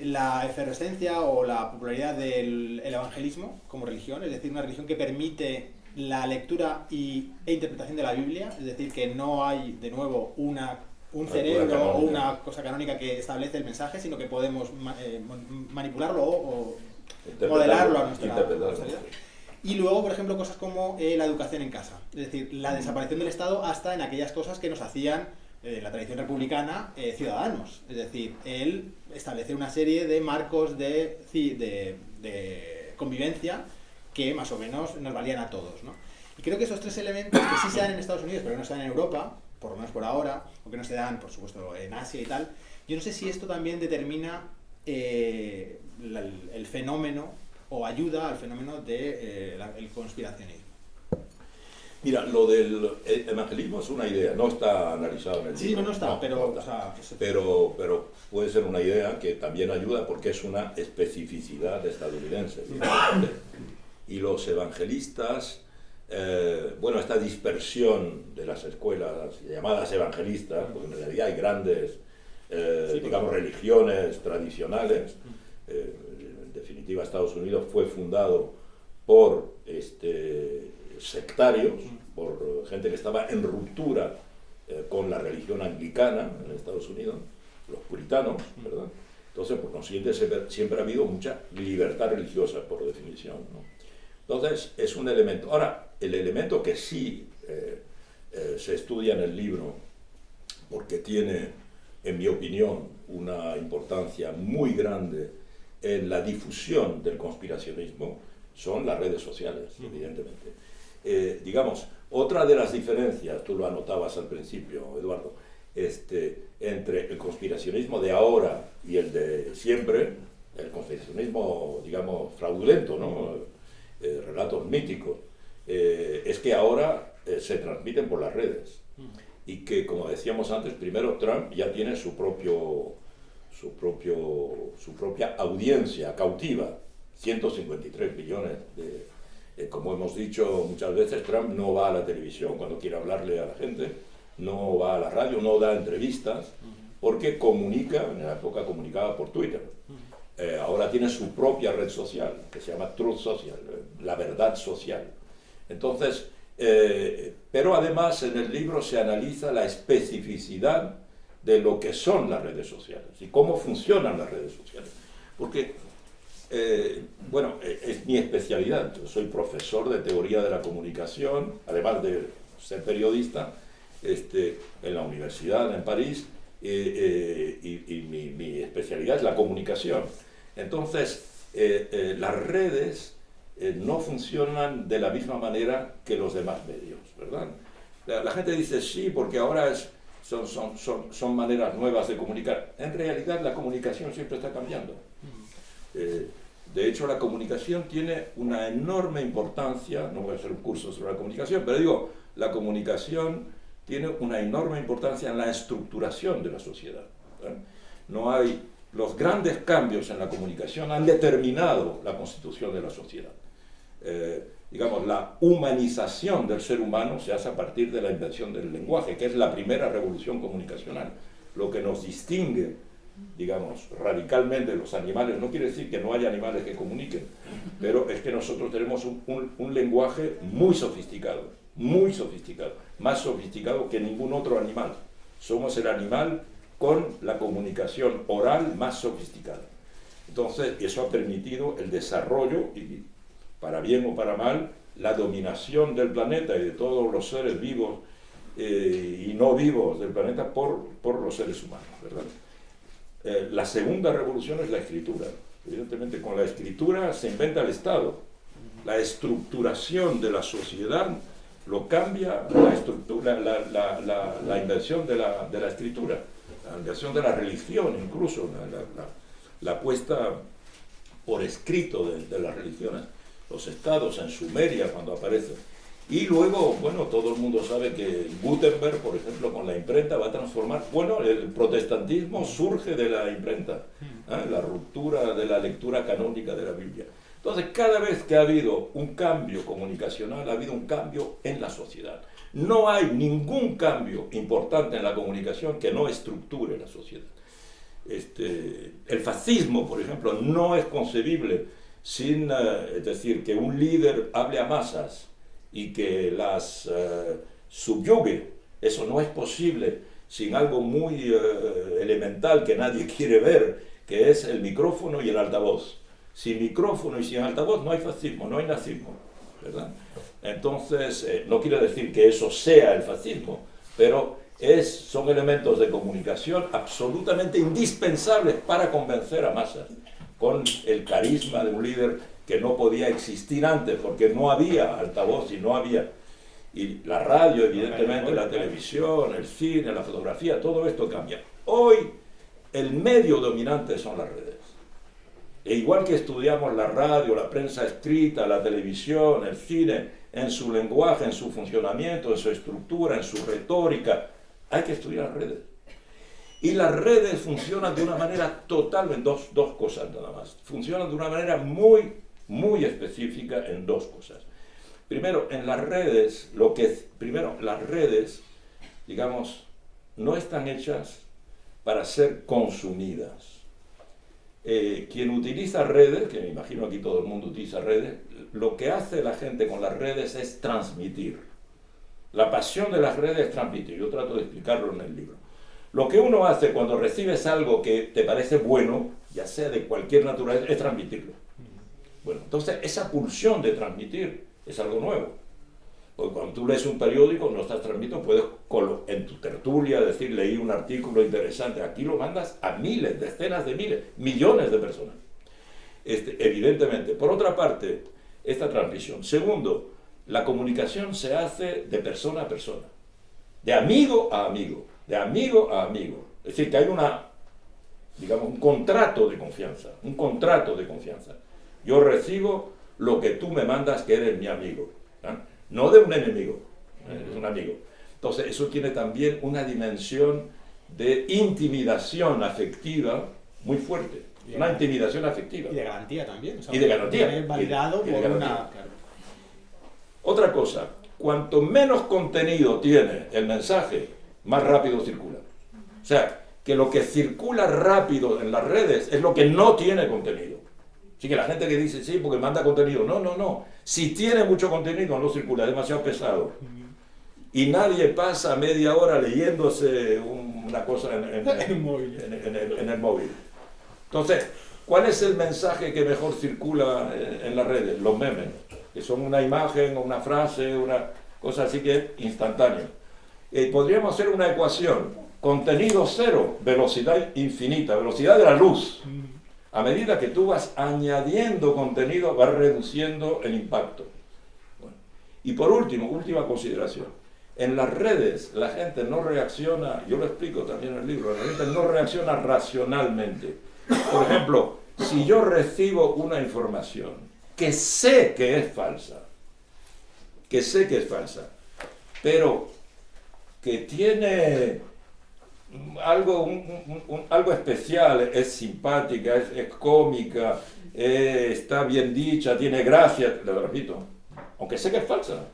la efervescencia o la popularidad del evangelismo como religión, es decir, una religión que permite la lectura e interpretación de la Biblia, es decir, que no hay, de nuevo, un cerebro o una cosa canónica que establece el mensaje, sino que podemos manipularlo o modelarlo a nuestra realidad. Y luego, por ejemplo, cosas como la educación en casa, es decir, la desaparición del Estado hasta en aquellas cosas que nos hacían la tradición republicana ciudadanos, es decir, él establece una serie de marcos de convivencia que más o menos nos valían a todos, ¿no? Y creo que esos tres elementos que sí se dan en Estados Unidos, pero no se dan en Europa, por lo menos por ahora, o que no se dan, por supuesto, en Asia y tal, yo no sé si esto también determina el fenómeno o ayuda al fenómeno del conspiracionismo. Mira, lo del evangelismo es una idea, no está analizado en el libro. Sí, no está, pero... No está. O sea, pero puede ser una idea que también ayuda porque es una especificidad estadounidense. Y los evangelistas, esta dispersión de las escuelas llamadas evangelistas, porque en realidad hay grandes, religiones tradicionales. En definitiva, Estados Unidos fue fundado por sectarios, por gente que estaba en ruptura con la religión anglicana en Estados Unidos, los puritanos, ¿verdad? Entonces, por consiguiente, siempre ha habido mucha libertad religiosa, por definición, ¿no? Entonces, es un elemento. Ahora, el elemento que sí se estudia en el libro, porque tiene, en mi opinión, una importancia muy grande en la difusión del conspiracionismo, son las redes sociales, evidentemente. Otra de las diferencias, tú lo anotabas al principio, Eduardo, entre el conspiracionismo de ahora y el de siempre, el conspiracionismo, fraudulento, ¿no? Relatos míticos, es que ahora se transmiten por las redes y que, como decíamos antes, primero Trump ya tiene su propia audiencia cautiva, 153 millones de... como hemos dicho muchas veces, Trump no va a la televisión cuando quiere hablarle a la gente, no va a la radio, no da entrevistas, porque comunica, en la época comunicaba por Twitter. Ahora tiene su propia red social, que se llama Truth Social, la verdad social. Entonces, pero además en el libro se analiza la especificidad de lo que son las redes sociales y cómo funcionan las redes sociales. Porque, es mi especialidad. Yo soy profesor de teoría de la comunicación, además de ser periodista, en la universidad en París, y mi especialidad es la comunicación. Entonces, las redes no funcionan de la misma manera que los demás medios, ¿verdad? La gente dice sí, porque ahora son maneras nuevas de comunicar. En realidad la comunicación siempre está cambiando. De hecho, la comunicación tiene una enorme importancia, no voy a hacer un curso sobre la comunicación, pero la comunicación tiene una enorme importancia en la estructuración de la sociedad, ¿verdad? Los grandes cambios en la comunicación han determinado la constitución de la sociedad. La humanización del ser humano se hace a partir de la invención del lenguaje, que es la primera revolución comunicacional. Lo que nos distingue digamos, radicalmente los animales. No quiere decir que no haya animales que comuniquen, pero es que nosotros tenemos un lenguaje muy sofisticado, más sofisticado que ningún otro animal. Somos el animal con la comunicación oral más sofisticada. Entonces, eso ha permitido el desarrollo, y para bien o para mal, la dominación del planeta y de todos los seres vivos y no vivos del planeta por los seres humanos, ¿verdad? La segunda revolución es la escritura. Evidentemente, con la escritura se inventa el Estado. La estructuración de la sociedad lo cambia la estructura, la invención de la escritura, la invención de la religión, incluso la puesta por escrito de las religiones, los estados en Sumeria cuando aparecen. Y luego, bueno, todo el mundo sabe que Gutenberg, por ejemplo, con la imprenta va a transformar, bueno, el protestantismo surge de la imprenta, la ruptura de la lectura canónica de la Biblia. Entonces, cada vez que ha habido un cambio comunicacional, ha habido un cambio en la sociedad. No hay ningún cambio importante en la comunicación que no estructure la sociedad. El fascismo, por ejemplo, no es concebible sin, es decir, que un líder hable a masas y que las subyugue. Eso no es posible sin algo muy elemental que nadie quiere ver, que es el micrófono y el altavoz. Sin micrófono y sin altavoz no hay fascismo, no hay nazismo, ¿verdad? Entonces, no quiere decir que eso sea el fascismo, pero son elementos de comunicación absolutamente indispensables para convencer a masas, con el carisma de un líder que no podía existir antes, porque no había altavoz y no había... Y la radio, evidentemente, la televisión, el cine, la fotografía, todo esto cambia. Hoy, el medio dominante son las redes. E igual que estudiamos la radio, la prensa escrita, la televisión, el cine, en su lenguaje, en su funcionamiento, en su estructura, en su retórica, hay que estudiar las redes. Y las redes funcionan de una manera totalmente, dos cosas nada más. Funcionan de una manera muy específica en dos cosas. Primero, en las redes, las redes, digamos, no están hechas para ser consumidas. Quien utiliza redes, que me imagino aquí todo el mundo utiliza redes, lo que hace la gente con las redes es transmitir. La pasión de las redes es transmitir. Yo trato de explicarlo en el libro. Lo que uno hace cuando recibes algo que te parece bueno, ya sea de cualquier naturaleza, es transmitirlo. Bueno, entonces esa pulsión de transmitir es algo nuevo. Porque cuando tú lees un periódico, no estás transmitiendo, puedes en tu tertulia decir, leí un artículo interesante. Aquí lo mandas a miles, decenas de miles, millones de personas. Evidentemente. Por otra parte, esta transmisión. Segundo, la comunicación se hace de persona a persona, de amigo a amigo, de amigo a amigo. Es decir, que hay un contrato de confianza, Yo recibo lo que tú me mandas, que eres mi amigo, no de un enemigo, es un amigo. Entonces, eso tiene también una dimensión de intimidación afectiva muy fuerte, una intimidación afectiva. Y de garantía también. Y de garantía. Es validado por una... Otra cosa, cuanto menos contenido tiene el mensaje, más rápido circula. O sea, que lo que circula rápido en las redes es lo que no tiene contenido. Así que la gente que dice, sí, porque manda contenido, no. Si tiene mucho contenido, no circula, es demasiado pesado. Y nadie pasa media hora leyéndose una cosa en el móvil. Entonces, ¿cuál es el mensaje que mejor circula en las redes? Los memes, que son una imagen o una frase, una cosa así que es instantáneo. Podríamos hacer una ecuación: contenido cero, velocidad infinita, velocidad de la luz. A medida que tú vas añadiendo contenido, vas reduciendo el impacto. Bueno. Y por último, última consideración. En las redes la gente no reacciona, yo lo explico también en el libro, la gente no reacciona racionalmente. Por ejemplo, si yo recibo una información que sé que es falsa, pero que tiene algo especial, es simpática, es cómica, está bien dicha, tiene gracia, lo repito, aunque sé que es falsa.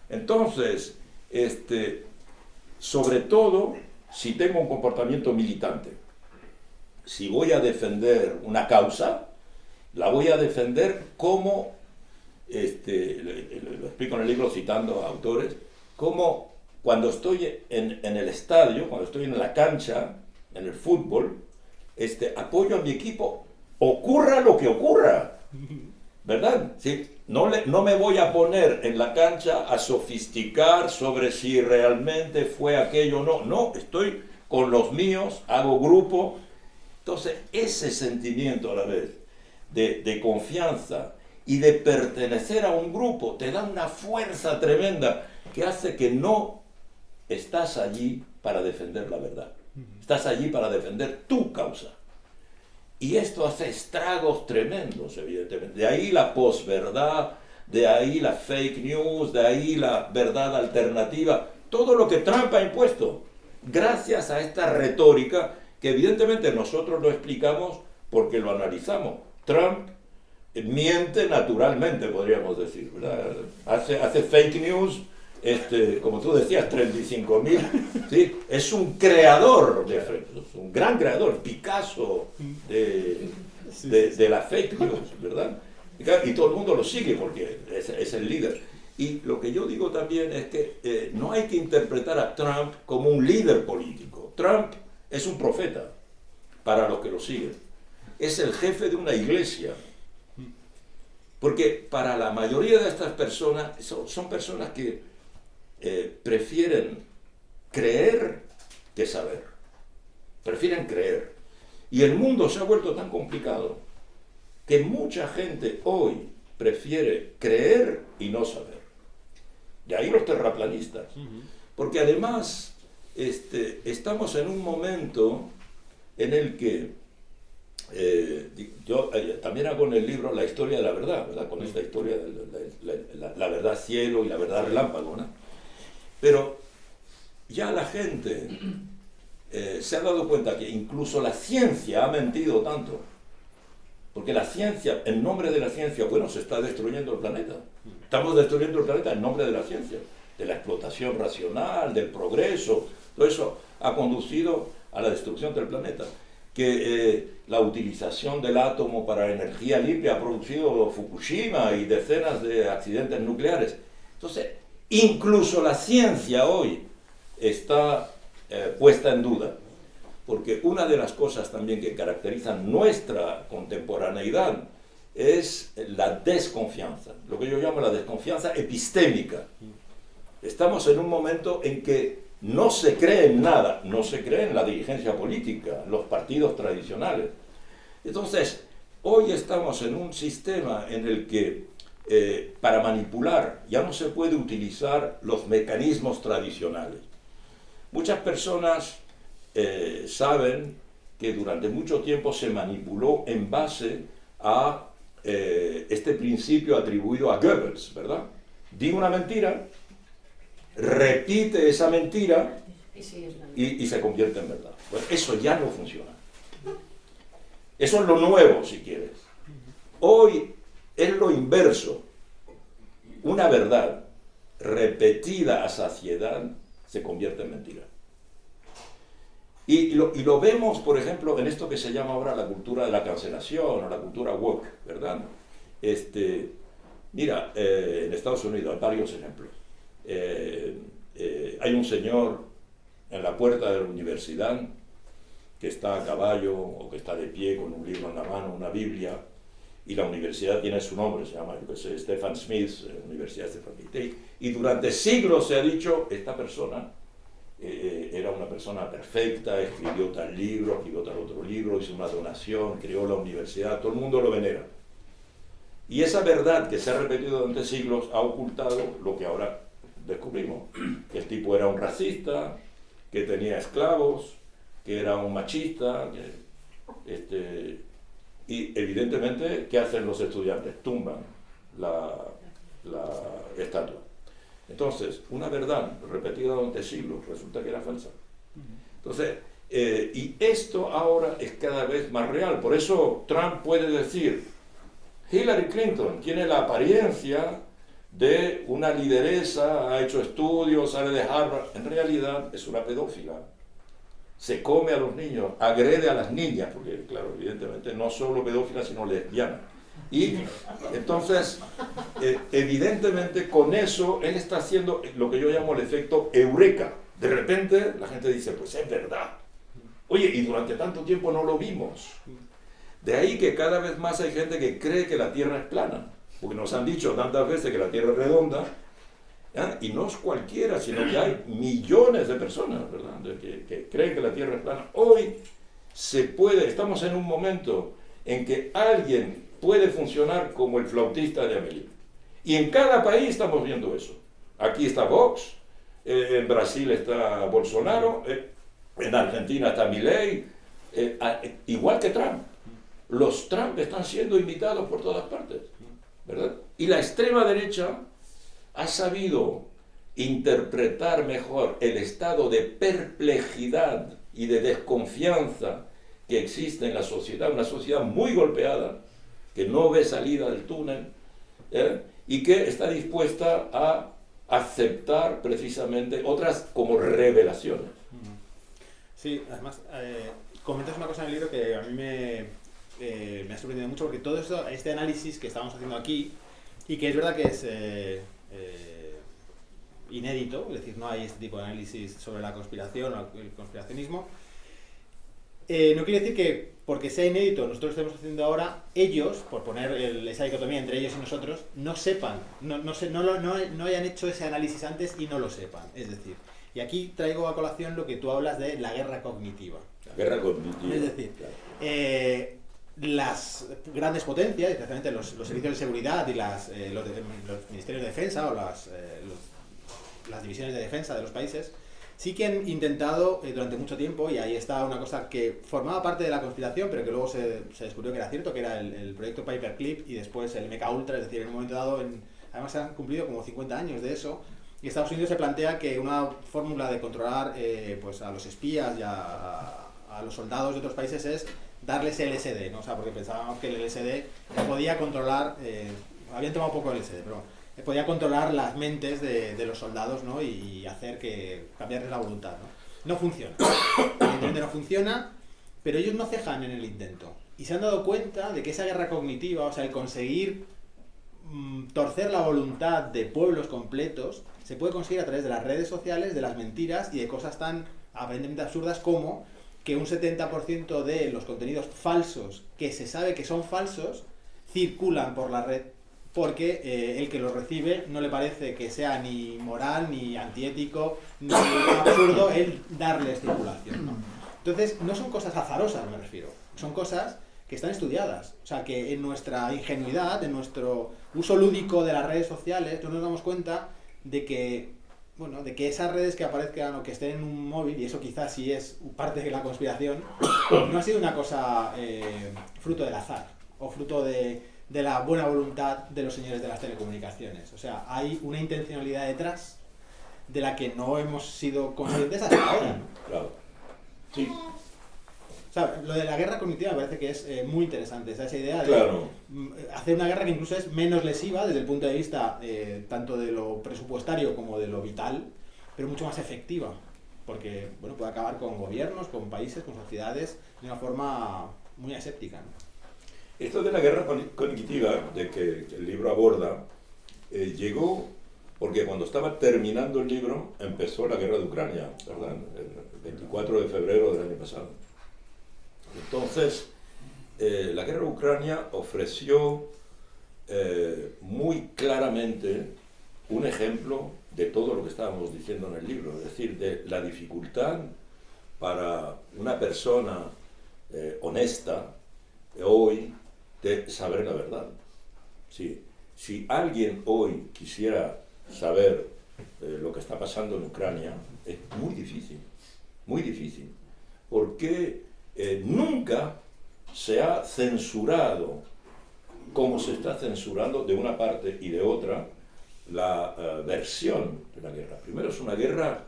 Entonces, sobre todo si tengo un comportamiento militante. si voy a defender una causa, la voy a defender como, lo explico en el libro citando a autores, como cuando estoy en el estadio, cuando estoy en la cancha, en el fútbol, apoyo a mi equipo, ocurra lo que ocurra, ¿verdad? ¿Sí? No me voy a poner en la cancha a sofisticar sobre si realmente fue aquello o no. No, estoy con los míos, hago grupo. Entonces, ese sentimiento a la vez de confianza y de pertenecer a un grupo te da una fuerza tremenda que hace que no estás allí para defender la verdad. Estás allí para defender tu causa. Y esto hace estragos tremendos, evidentemente. De ahí la posverdad, de ahí la fake news, de ahí la verdad alternativa. Todo lo que Trump ha impuesto, gracias a esta retórica que evidentemente nosotros lo explicamos porque lo analizamos. Trump miente naturalmente, podríamos decir, ¿verdad? Hace fake news, como tú decías, 35.000, ¿sí? Es un creador de efectos, un gran creador, Picasso de la fake news, ¿verdad? Y todo el mundo lo sigue porque es el líder. Y lo que yo digo también es que no hay que interpretar a Trump como un líder político. Trump es un profeta para los que lo siguen. Es el jefe de una iglesia. Porque para la mayoría de estas personas, son personas que prefieren creer que saber. Prefieren creer. Y el mundo se ha vuelto tan complicado que mucha gente hoy prefiere creer y no saber. De ahí los terraplanistas. Porque además estamos en un momento en el que yo también hago en el libro la historia de la verdad, ¿verdad? Con esta historia de la verdad cielo y la verdad relámpago, ¿no? Pero ya la gente se ha dado cuenta que incluso la ciencia ha mentido tanto, porque la ciencia, en nombre de la ciencia, bueno, se está destruyendo el planeta. Estamos destruyendo el planeta en nombre de la ciencia, de la explotación racional, del progreso. Todo eso ha conducido a la destrucción del planeta. Que la utilización del átomo para energía limpia ha producido Fukushima y decenas de accidentes nucleares. Entonces, incluso la ciencia hoy está puesta en duda, porque una de las cosas también que caracterizan nuestra contemporaneidad es la desconfianza, lo que yo llamo la desconfianza epistémica. Estamos en un momento en que no se cree en nada, no se cree en la dirigencia política, los partidos tradicionales. Entonces, hoy estamos en un sistema en el que para manipular ya no se puede utilizar los mecanismos tradicionales. Muchas personas saben que durante mucho tiempo se manipuló en base a este principio atribuido a Goebbels, ¿verdad? Di una mentira, repite esa mentira y se convierte en verdad. Pues eso ya no funciona. Eso es lo nuevo, si quieres. Hoy es lo inverso. Una verdad repetida a saciedad se convierte en mentira. Y lo vemos, por ejemplo, en esto que se llama ahora la cultura de la cancelación o la cultura woke, ¿verdad? Mira, en Estados Unidos hay varios ejemplos. Hay un señor en la puerta de la universidad que está a caballo o que está de pie con un libro en la mano, una Biblia, y la universidad tiene su nombre, se llama, yo qué sé, Stephen Smith, Universidad Stephen Smith. Y durante siglos se ha dicho, esta persona era una persona perfecta, escribió tal libro, escribió tal otro libro, hizo una donación, creó la universidad, todo el mundo lo venera. Y esa verdad que se ha repetido durante siglos ha ocultado lo que ahora descubrimos, que el tipo era un racista, que tenía esclavos, que era un machista, y evidentemente, ¿qué hacen los estudiantes? Tumban la estatua. Entonces, una verdad repetida durante siglos resulta que era falsa. Entonces, y esto ahora es cada vez más real. Por eso Trump puede decir, Hillary Clinton tiene la apariencia de una lideresa, ha hecho estudios, sale de Harvard. En realidad es una pedófila. se come a los niños, agrede a las niñas, porque claro, evidentemente no solo pedófila, sino lesbiana. Y entonces, evidentemente con eso él está haciendo lo que yo llamo el efecto eureka. De repente la gente dice, pues es verdad. Oye, y durante tanto tiempo no lo vimos. De ahí que cada vez más hay gente que cree que la Tierra es plana, porque nos han dicho tantas veces que la Tierra es redonda, ¿ya? Y no es cualquiera, sino que hay millones de personas, ¿verdad?, que creen que la Tierra es plana. Hoy estamos en un momento en que alguien puede funcionar como el flautista de Amelie. Y en cada país estamos viendo eso. Aquí está Vox, en Brasil está Bolsonaro, en Argentina está Milei, igual que Trump. Los Trump están siendo invitados por todas partes, ¿verdad? Y la extrema derecha ha sabido interpretar mejor el estado de perplejidad y de desconfianza que existe en la sociedad, una sociedad muy golpeada, que no ve salida del túnel, y que está dispuesta a aceptar precisamente otras como revelaciones. Sí, además, comentas una cosa en el libro que a mí me ha sorprendido mucho, porque todo esto, este análisis que estamos haciendo aquí, y que es verdad que es inédito, es decir, no hay este tipo de análisis sobre la conspiración o el conspiracionismo, no quiere decir que porque sea inédito nosotros lo estemos haciendo ahora, ellos, por poner esa dicotomía entre ellos y nosotros, no sepan, no hayan hecho ese análisis antes y no lo sepan. Es decir, y aquí traigo a colación lo que tú hablas de la guerra cognitiva. La guerra cognitiva. Es decir, las grandes potencias, especialmente los servicios de seguridad y los ministerios de defensa o las divisiones de defensa de los países, sí que han intentado durante mucho tiempo, y ahí está una cosa que formaba parte de la conspiración, pero que luego se descubrió que era cierto, que era el proyecto Paperclip y después el MKUltra, es decir, en un momento dado, además se han cumplido como 50 años de eso, y Estados Unidos se plantea que una fórmula de controlar pues a los espías y a los soldados de otros países es darles LSD, ¿no? O sea, porque pensábamos que el LSD podía controlar, habían tomado poco LSD, pero podía controlar las mentes de los soldados, ¿no? Y hacer cambiarles la voluntad, ¿no? No funciona. Evidentemente no funciona, pero ellos no cejan en el intento. Y se han dado cuenta de que esa guerra cognitiva, o sea, el conseguir torcer la voluntad de pueblos completos, se puede conseguir a través de las redes sociales, de las mentiras y de cosas tan aparentemente absurdas como que un 70% de los contenidos falsos, que se sabe que son falsos, circulan por la red porque el que los recibe no le parece que sea ni moral, ni antiético, ni absurdo el darles circulación, ¿no? Entonces, no son cosas azarosas, me refiero, son cosas que están estudiadas. O sea, que en nuestra ingenuidad, en nuestro uso lúdico de las redes sociales, no nos damos cuenta de que, bueno, de que esas redes que aparezcan o que estén en un móvil, y eso quizás sí es parte de la conspiración, no ha sido una cosa fruto del azar o fruto de la buena voluntad de los señores de las telecomunicaciones. O sea, hay una intencionalidad detrás de la que no hemos sido conscientes hasta ahora, ¿no? Claro. Sí. O sea, lo de la guerra cognitiva me parece que es muy interesante, esa idea de Claro. hacer una guerra que incluso es menos lesiva desde el punto de vista tanto de lo presupuestario como de lo vital, pero mucho más efectiva, porque bueno, puede acabar con gobiernos, con países, con sociedades de una forma muy aséptica, ¿no? Esto de la guerra cognitiva, de que el libro aborda, llegó porque cuando estaba terminando el libro empezó la guerra de Ucrania, ¿verdad? El 24 de febrero del año pasado. Entonces, la guerra de Ucrania ofreció muy claramente un ejemplo de todo lo que estábamos diciendo en el libro, es decir, de la dificultad para una persona honesta hoy de saber la verdad. Si alguien hoy quisiera saber lo que está pasando en Ucrania, es muy difícil, porque nunca se ha censurado como se está censurando de una parte y de otra la versión de la guerra. Primero, es una guerra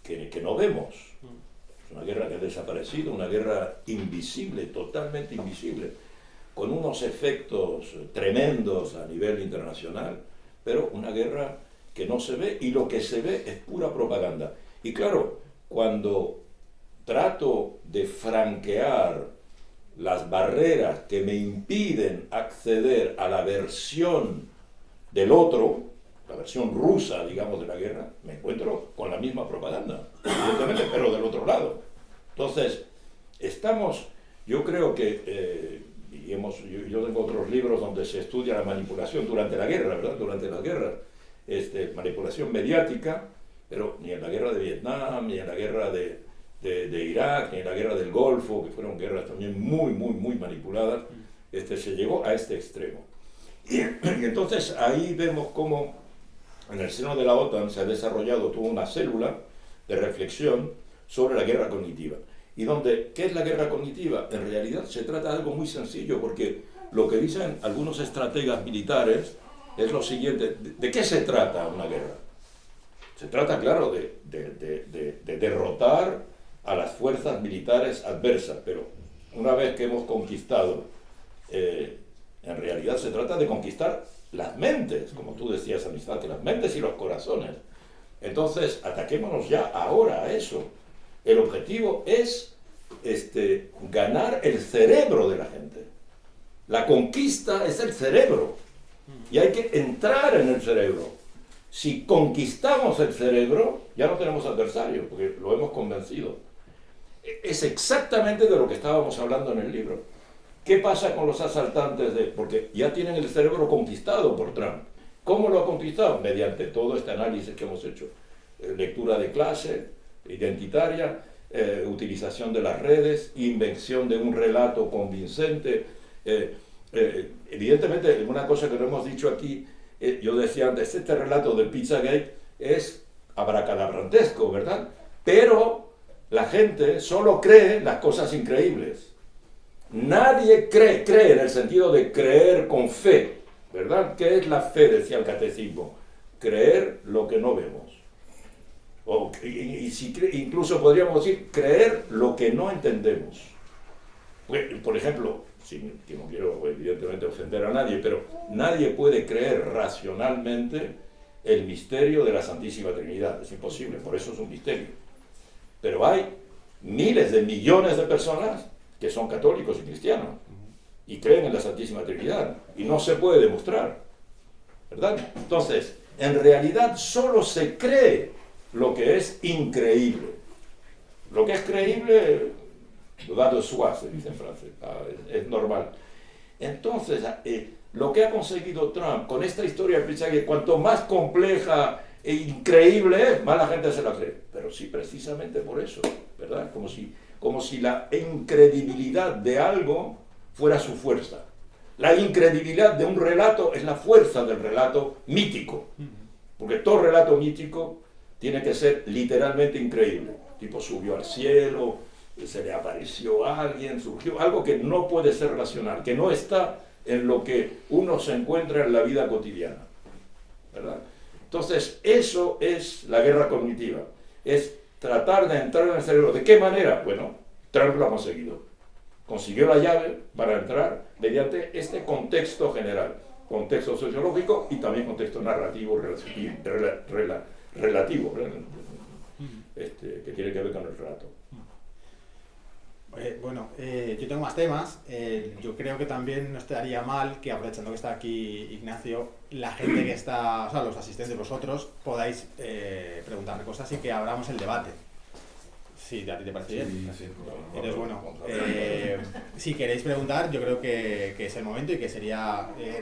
que no vemos, es una guerra que ha desaparecido, una guerra invisible, totalmente invisible, con unos efectos tremendos a nivel internacional, pero una guerra que no se ve, y lo que se ve es pura propaganda. Y claro, cuando trato de franquear las barreras que me impiden acceder a la versión del otro, la versión rusa, digamos, de la guerra, me encuentro con la misma propaganda, evidentemente, pero del otro lado. Entonces, yo creo que, yo tengo otros libros donde se estudia la manipulación durante la guerra, ¿verdad? Durante las guerras, manipulación mediática, pero ni en la guerra de Vietnam, ni en la guerra de Irak, ni en la guerra del Golfo, que fueron guerras también muy manipuladas, se llegó a este extremo. Y entonces ahí vemos cómo en el seno de la OTAN se ha desarrollado toda una célula de reflexión sobre la guerra cognitiva. Y ¿qué es la guerra cognitiva? En realidad se trata de algo muy sencillo, porque lo que dicen algunos estrategas militares es lo siguiente: ¿de qué se trata una guerra? Se trata, claro, de derrotar a las fuerzas militares adversas, pero una vez que hemos conquistado, en realidad se trata de conquistar las mentes, como tú decías, Amistad, que las mentes y los corazones. Entonces, ataquémonos ya ahora a eso. El objetivo es ganar el cerebro de la gente. La conquista es el cerebro, y hay que entrar en el cerebro. Si conquistamos el cerebro, ya no tenemos adversario, porque lo hemos convencido. Es exactamente de lo que estábamos hablando en el libro. ¿Qué pasa con los asaltantes? Porque ya tienen el cerebro conquistado por Trump. ¿Cómo lo ha conquistado? Mediante todo este análisis que hemos hecho. Lectura de clase, identitaria, utilización de las redes, invención de un relato convincente. Evidentemente, una cosa que no hemos dicho aquí, yo decía antes, este relato de Pizzagate es abracadabrantesco, ¿verdad? Pero la gente solo cree las cosas increíbles. Nadie cree en el sentido de creer con fe, ¿verdad? ¿Qué es la fe? Decía el catecismo. Creer lo que no vemos. Incluso podríamos decir creer lo que no entendemos. Por ejemplo, que no quiero evidentemente ofender a nadie, pero nadie puede creer racionalmente el misterio de la Santísima Trinidad. Es imposible, por eso es un misterio. Pero hay miles de millones de personas que son católicos y cristianos y creen en la Santísima Trinidad, y no se puede demostrar, ¿verdad? Entonces, en realidad solo se cree lo que es increíble. Lo que es creíble, va de soi, se dice en francés, es normal. Entonces, lo que ha conseguido Trump con esta historia de Pizzagate, cuanto más compleja e increíble es, más la gente se la cree. Pero sí, precisamente por eso, ¿verdad? Como si la incredibilidad de algo fuera su fuerza. La incredibilidad de un relato es la fuerza del relato mítico. Porque todo relato mítico tiene que ser literalmente increíble. Tipo, subió al cielo, se le apareció a alguien, surgió algo que no puede ser racional, que no está en lo que uno se encuentra en la vida cotidiana, ¿verdad? Entonces, eso es la guerra cognitiva. Es tratar de entrar en el cerebro. ¿De qué manera? Bueno, Trump lo ha conseguido. Consiguió la llave para entrar mediante este contexto general, contexto sociológico y también contexto narrativo relativo, que tiene que ver con el relato. Yo tengo más temas. Yo creo que también no estaría mal que, aprovechando que está aquí Ignacio, la gente que está, o sea, los asistentes, vosotros, podáis preguntarme cosas y que abramos el debate. Sí, ¿a ti te parece bien? Sí. Entonces, si queréis preguntar, yo creo que es el momento y que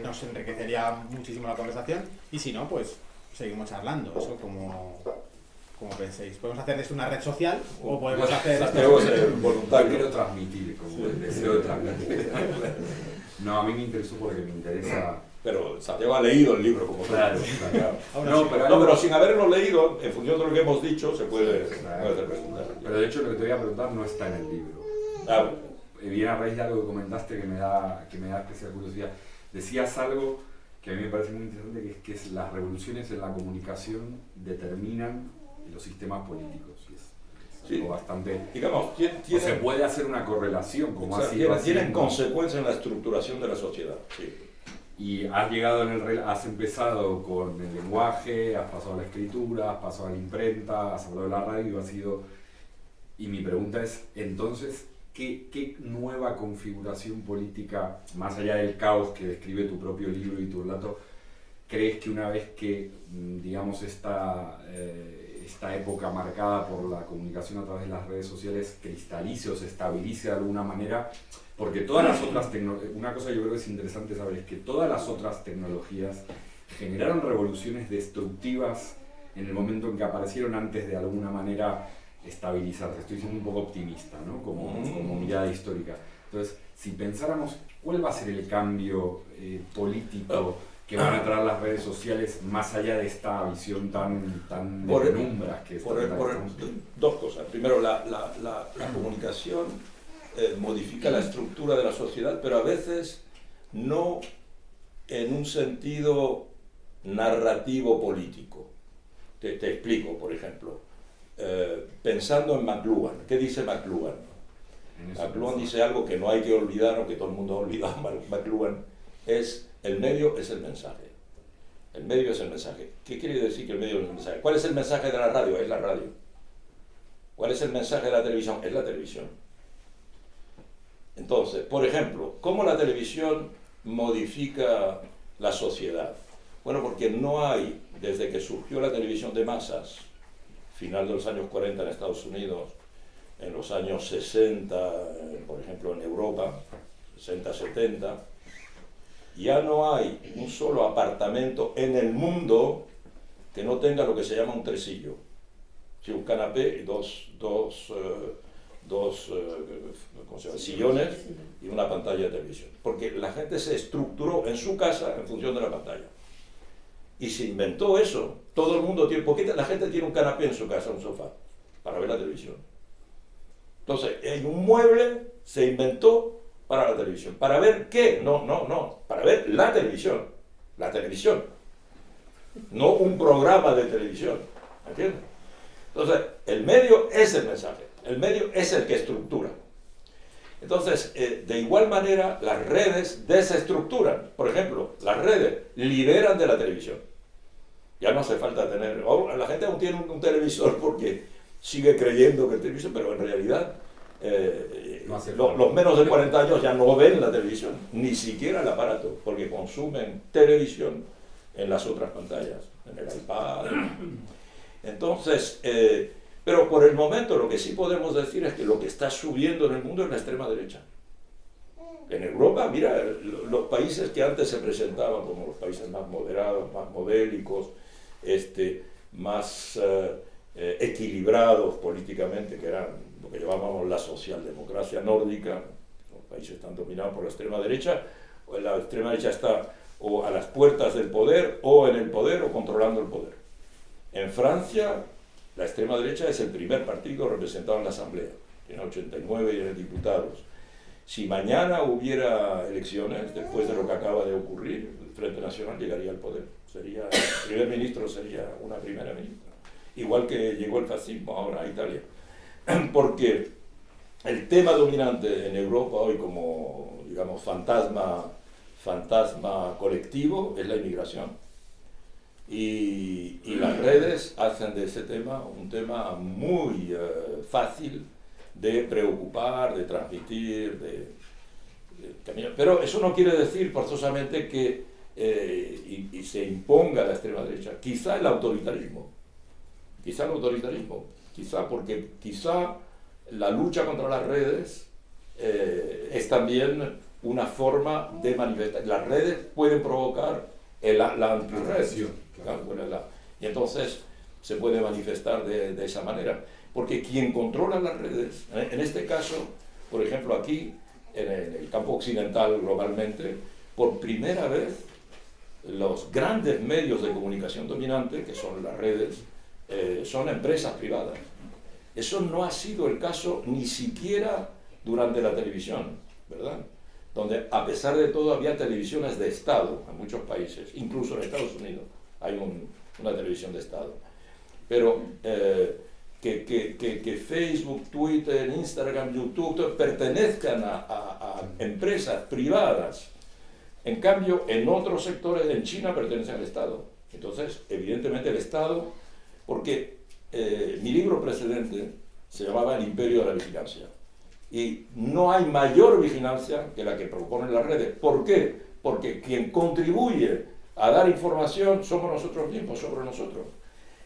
nos enriquecería muchísimo la conversación. Y si no, pues seguimos charlando. Eso como penséis. Podemos hacer esto una red social o podemos hacer... Voluntario. Quiero transmitir, como el deseo de transmitir. No, a mí me interesó porque me interesa... Pero Santiago ha leído el libro como claro. Pero sin haberlo leído, en función de lo que hemos dicho, se puede hacer preguntas. Pero de hecho lo que te voy a preguntar no está en el libro. Viene a raíz de algo que comentaste que me da especial curiosidad. Decías algo que a mí me parece muy interesante, que es las revoluciones en la comunicación determinan los sistemas políticos. Es algo bastante... Digamos, se puede hacer una correlación, como ha sido tienen consecuencia en la estructuración de la sociedad. Sí. Y has empezado con el lenguaje, has pasado a la escritura, has pasado a la imprenta, has hablado de la radio, Y mi pregunta es, entonces, ¿qué nueva configuración política, más allá del caos que describe tu propio libro y tu relato, crees que una vez que, digamos, esta época marcada por la comunicación a través de las redes sociales cristalice o se estabilice de alguna manera? Porque todas las otras tecnologías, una cosa yo creo que es interesante saber es que todas las otras tecnologías generaron revoluciones destructivas en el momento en que aparecieron antes de alguna manera estabilizarse. Estoy siendo un poco optimista, ¿no? Como mirada histórica. Entonces, si pensáramos cuál va a ser el cambio político que van a traer las redes sociales más allá de esta visión tan de penumbras que dos cosas. Primero, la comunicación modifica la estructura de la sociedad, pero a veces no en un sentido narrativo político. Te explico, por ejemplo. Pensando en McLuhan, ¿qué dice McLuhan? McLuhan dice algo que no hay que olvidar, o que todo el mundo ha olvidado. McLuhan es: el medio es el mensaje. El medio es el mensaje. ¿Qué quiere decir que el medio es el mensaje? ¿Cuál es el mensaje de la radio? Es la radio. ¿Cuál es el mensaje de la televisión? Es la televisión. Entonces, por ejemplo, ¿cómo la televisión modifica la sociedad? Bueno, porque no hay, desde que surgió la televisión de masas, final de los años 40 en Estados Unidos, en los años 60, por ejemplo, en Europa, 60-70, ya no hay un solo apartamento en el mundo que no tenga lo que se llama un tresillo. Sí, un canapé y dos ¿cómo se llama? Sillones y una pantalla de televisión. Porque la gente se estructuró en su casa en función de la pantalla. Y se inventó eso. Todo el mundo tiene... ¿Por qué la gente tiene un canapé en su casa, un sofá? Para ver la televisión. Entonces, en un mueble se inventó para la televisión. ¿Para ver qué? No. Para ver la televisión. La televisión. No un programa de televisión. ¿Entiendes? Entonces, el medio es el mensaje. El medio es el que estructura. Entonces, de igual manera, las redes desestructuran. Por ejemplo, las redes liberan de la televisión. Ya no hace falta tener... La gente aún tiene un televisor porque sigue creyendo que el televisor... Pero en realidad, los menos de 40 años ya no ven la televisión, ni siquiera el aparato, porque consumen televisión en las otras pantallas, en el iPad. Entonces, pero por el momento lo que sí podemos decir es que lo que está subiendo en el mundo es la extrema derecha. En Europa, mira, los países que antes se presentaban como los países más moderados, más modélicos, más equilibrados políticamente, que eran lo que llamábamos la socialdemocracia nórdica, los países están dominados por la extrema derecha está o a las puertas del poder, o en el poder, o controlando el poder. En Francia, la extrema derecha es el primer partido representado en la Asamblea, tiene 89 y en diputados. Si mañana hubiera elecciones, después de lo que acaba de ocurrir, el Frente Nacional llegaría al poder. El primer ministro sería una primera ministra. Igual que llegó el fascismo ahora a Italia. Porque el tema dominante en Europa hoy como, digamos, fantasma colectivo es la inmigración. Y las redes hacen de ese tema un tema muy fácil de preocupar, de transmitir, de caminar. Pero eso no quiere decir forzosamente que y se imponga la extrema derecha. Quizá el autoritarismo, porque quizá la lucha contra las redes es también una forma de manifestar. Las redes pueden provocar la antirreacción. Claro. Y entonces se puede manifestar de esa manera. Porque quien controla las redes, en este caso, por ejemplo, aquí, en el campo occidental globalmente, por primera vez, los grandes medios de comunicación dominantes, que son las redes, son empresas privadas. Eso no ha sido el caso ni siquiera durante la televisión, ¿verdad? Donde, a pesar de todo, había televisiones de Estado en muchos países, incluso en Estados Unidos hay una televisión de Estado. Pero que Facebook, Twitter, Instagram, YouTube pertenezcan a empresas privadas. En cambio, en otros sectores, en China, pertenecen al Estado. Entonces, evidentemente el Estado, porque mi libro precedente se llamaba el imperio de la vigilancia. Y no hay mayor vigilancia que la que proponen las redes. ¿Por qué? Porque quien contribuye a dar información somos nosotros mismos, sobre nosotros.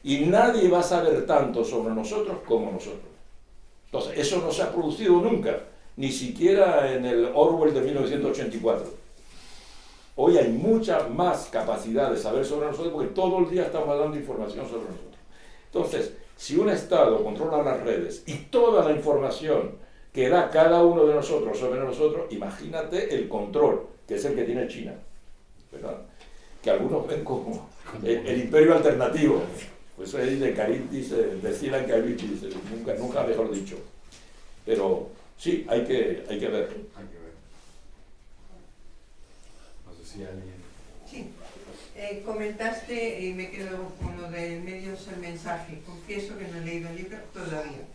Y nadie va a saber tanto sobre nosotros como nosotros. Entonces, eso no se ha producido nunca, ni siquiera en el Orwell de 1984. Hoy hay mucha más capacidad de saber sobre nosotros porque todo el día estamos dando información sobre nosotros. Entonces, si un Estado controla las redes y toda la información que da cada uno de nosotros sobre nosotros, imagínate el control, que es el que tiene China, ¿verdad? Que algunos ven como el imperio alternativo. Pues eso es de Karim, dice, de Silan Kavichi, dice, nunca mejor dicho. Pero sí, hay que ver. Hay que ver. No sé si alguien... Sí, comentaste, y me quedo con lo del medio es el mensaje. Confieso que no he leído el libro todavía.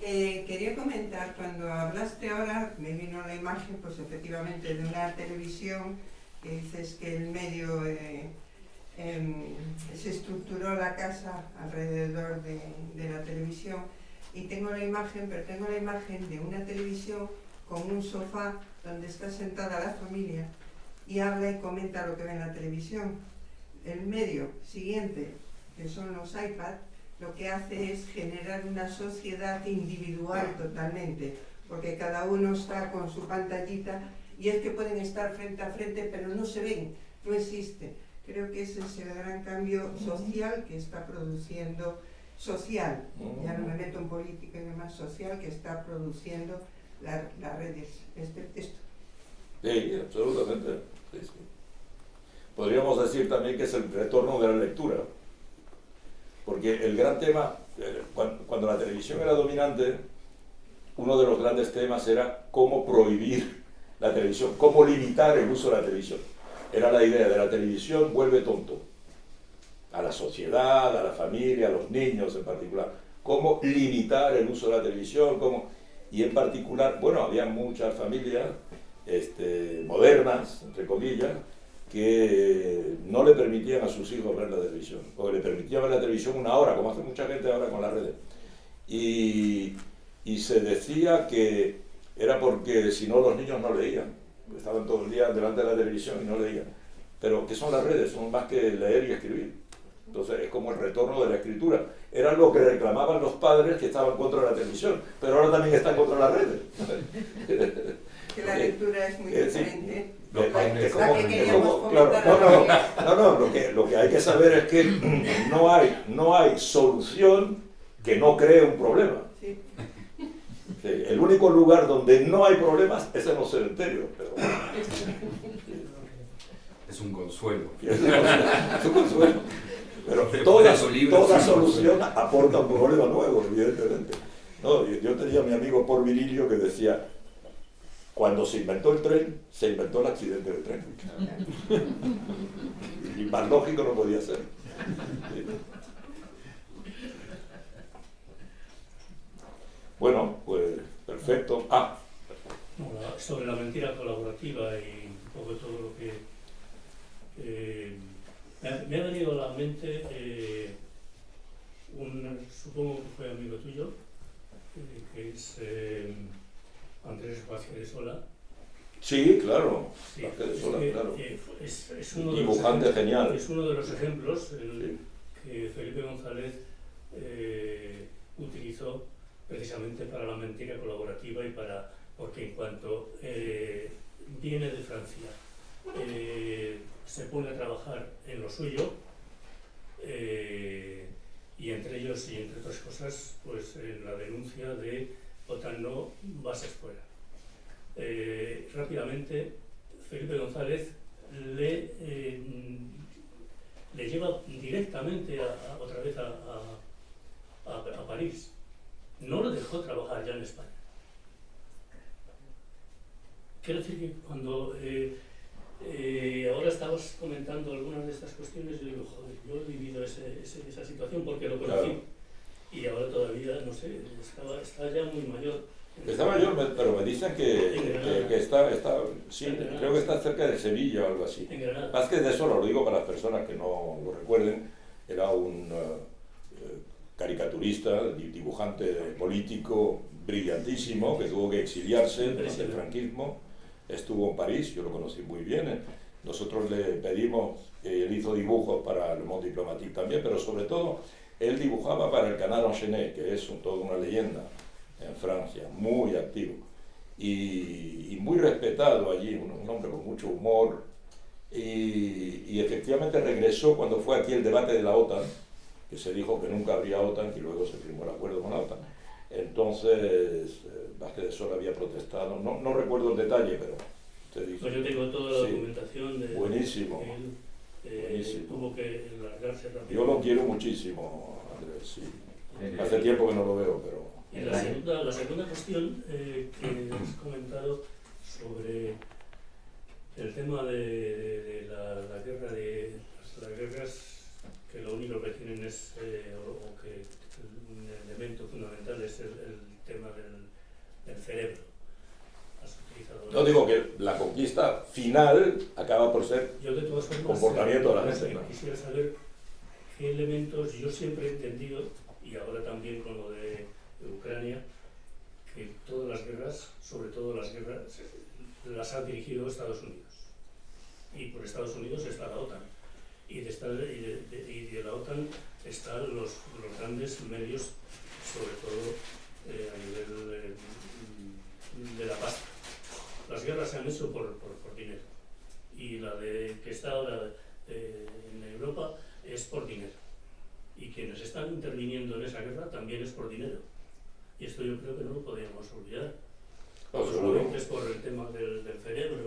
Quería comentar, cuando hablaste ahora, me vino la imagen, pues efectivamente, de una televisión, que dices que el medio se estructuró la casa alrededor de la televisión, y tengo la imagen, pero tengo la imagen de una televisión con un sofá donde está sentada la familia y habla y comenta lo que ve en la televisión. El medio siguiente, que son los iPads, lo que hace es generar una sociedad individual totalmente, porque cada uno está con su pantallita y es que pueden estar frente a frente, pero no se ven, no existe. Creo que ese es el gran cambio social que está produciendo, ya no me meto en política y demás, social, que está produciendo las redes, esto. Sí, absolutamente. Sí, sí. Podríamos decir también que es el retorno de la lectura, porque el gran tema, cuando la televisión era dominante, uno de los grandes temas era cómo prohibir la televisión, cómo limitar el uso de la televisión. Era la idea de la televisión vuelve tonto a la sociedad, a la familia, a los niños en particular. Cómo limitar el uso de la televisión, y en particular, bueno, había muchas familias modernas, entre comillas, que no le permitían a sus hijos ver la televisión, o le permitían ver la televisión una hora, como hace mucha gente ahora con las redes. Y se decía que era porque si no los niños no leían, estaban todo el día delante de la televisión y no leían. Pero ¿qué son las redes? Son más que leer y escribir. Entonces es como el retorno de la escritura. Era lo que reclamaban los padres que estaban contra la televisión, pero ahora también están contra las redes. Que la lectura es muy diferente. Lo que hay que saber es que no hay solución que no cree un problema. Sí. Sí, el único lugar donde no hay problemas es en los cementerios. Pero... Es un consuelo. Es un consuelo. Pero toda solución aporta un problema nuevo, evidentemente. No, yo tenía a mi amigo Paul Virilio que decía: cuando se inventó el tren, se inventó el accidente del tren. Y más lógico no podía ser. Sí. Bueno, pues perfecto. Sobre la mentira colaborativa y un poco todo lo que... me ha venido a la mente supongo que fue amigo tuyo, que es Andrés Vázquez de Sola. Sí, claro. Sí, Vázquez de Sola, claro. Es uno de dibujante los genial. Es uno de los ejemplos Sí. que Felipe González utilizó precisamente para la mentira colaborativa porque en cuanto viene de Francia, se pone a trabajar en lo suyo, y entre ellos y entre otras cosas, pues en la denuncia de OTAN no, bases fuera. Rápidamente Felipe González le lleva directamente otra vez a París. No lo dejó trabajar ya en España. Quiero decir que cuando ahora estabas comentando algunas de estas cuestiones, yo digo, joder, yo he vivido esa situación porque lo conocí. Claro. Y ahora todavía, no sé, está ya muy mayor. Está mayor, pero me dicen que está sí, creo que está cerca de Sevilla o algo así. En Granada. Vázquez de Sola, lo digo para las personas que no lo recuerden, era un caricaturista, dibujante político brillantísimo, que tuvo que exiliarse durante el franquismo. Estuvo en París, yo lo conocí muy bien. Nosotros le pedimos, él hizo dibujos para Le Monde Diplomatique también, pero sobre todo él dibujaba para el Canal Enchaîné, que es toda una leyenda en Francia, muy activo y muy respetado allí, un hombre con mucho humor. Y efectivamente regresó cuando fue aquí el debate de la OTAN, que se dijo que nunca habría OTAN, y luego se firmó el acuerdo con la OTAN. Entonces, Vázquez de Sola había protestado, no recuerdo el detalle, pero usted dice. Pues yo tengo toda la documentación de buenísimo, él, buenísimo. tuvo que largarse rápido. Yo lo quiero muchísimo, Andrés, sí. Hace tiempo que no lo veo, pero... Y la segunda cuestión que has comentado sobre el tema de la guerra, de las guerras que lo único que tienen es, o que un elemento fundamental es el tema del cerebro. Has utilizado No digo que la conquista final acaba por ser yo de todas formas, comportamiento de la gente, ¿no? Quisiera saber qué elementos yo siempre he entendido, y ahora también con lo de Ucrania, que todas las guerras, sobre todo las guerras, las ha dirigido Estados Unidos. Y por Estados Unidos está la OTAN. Y de la OTAN están los grandes medios, sobre todo a nivel de la pasta. Las guerras se han hecho por dinero. Y la que está ahora en Europa es por dinero. Y quienes están interviniendo en esa guerra también es por dinero. Y esto yo creo que no lo podríamos olvidar. No solamente es por el tema del cerebro.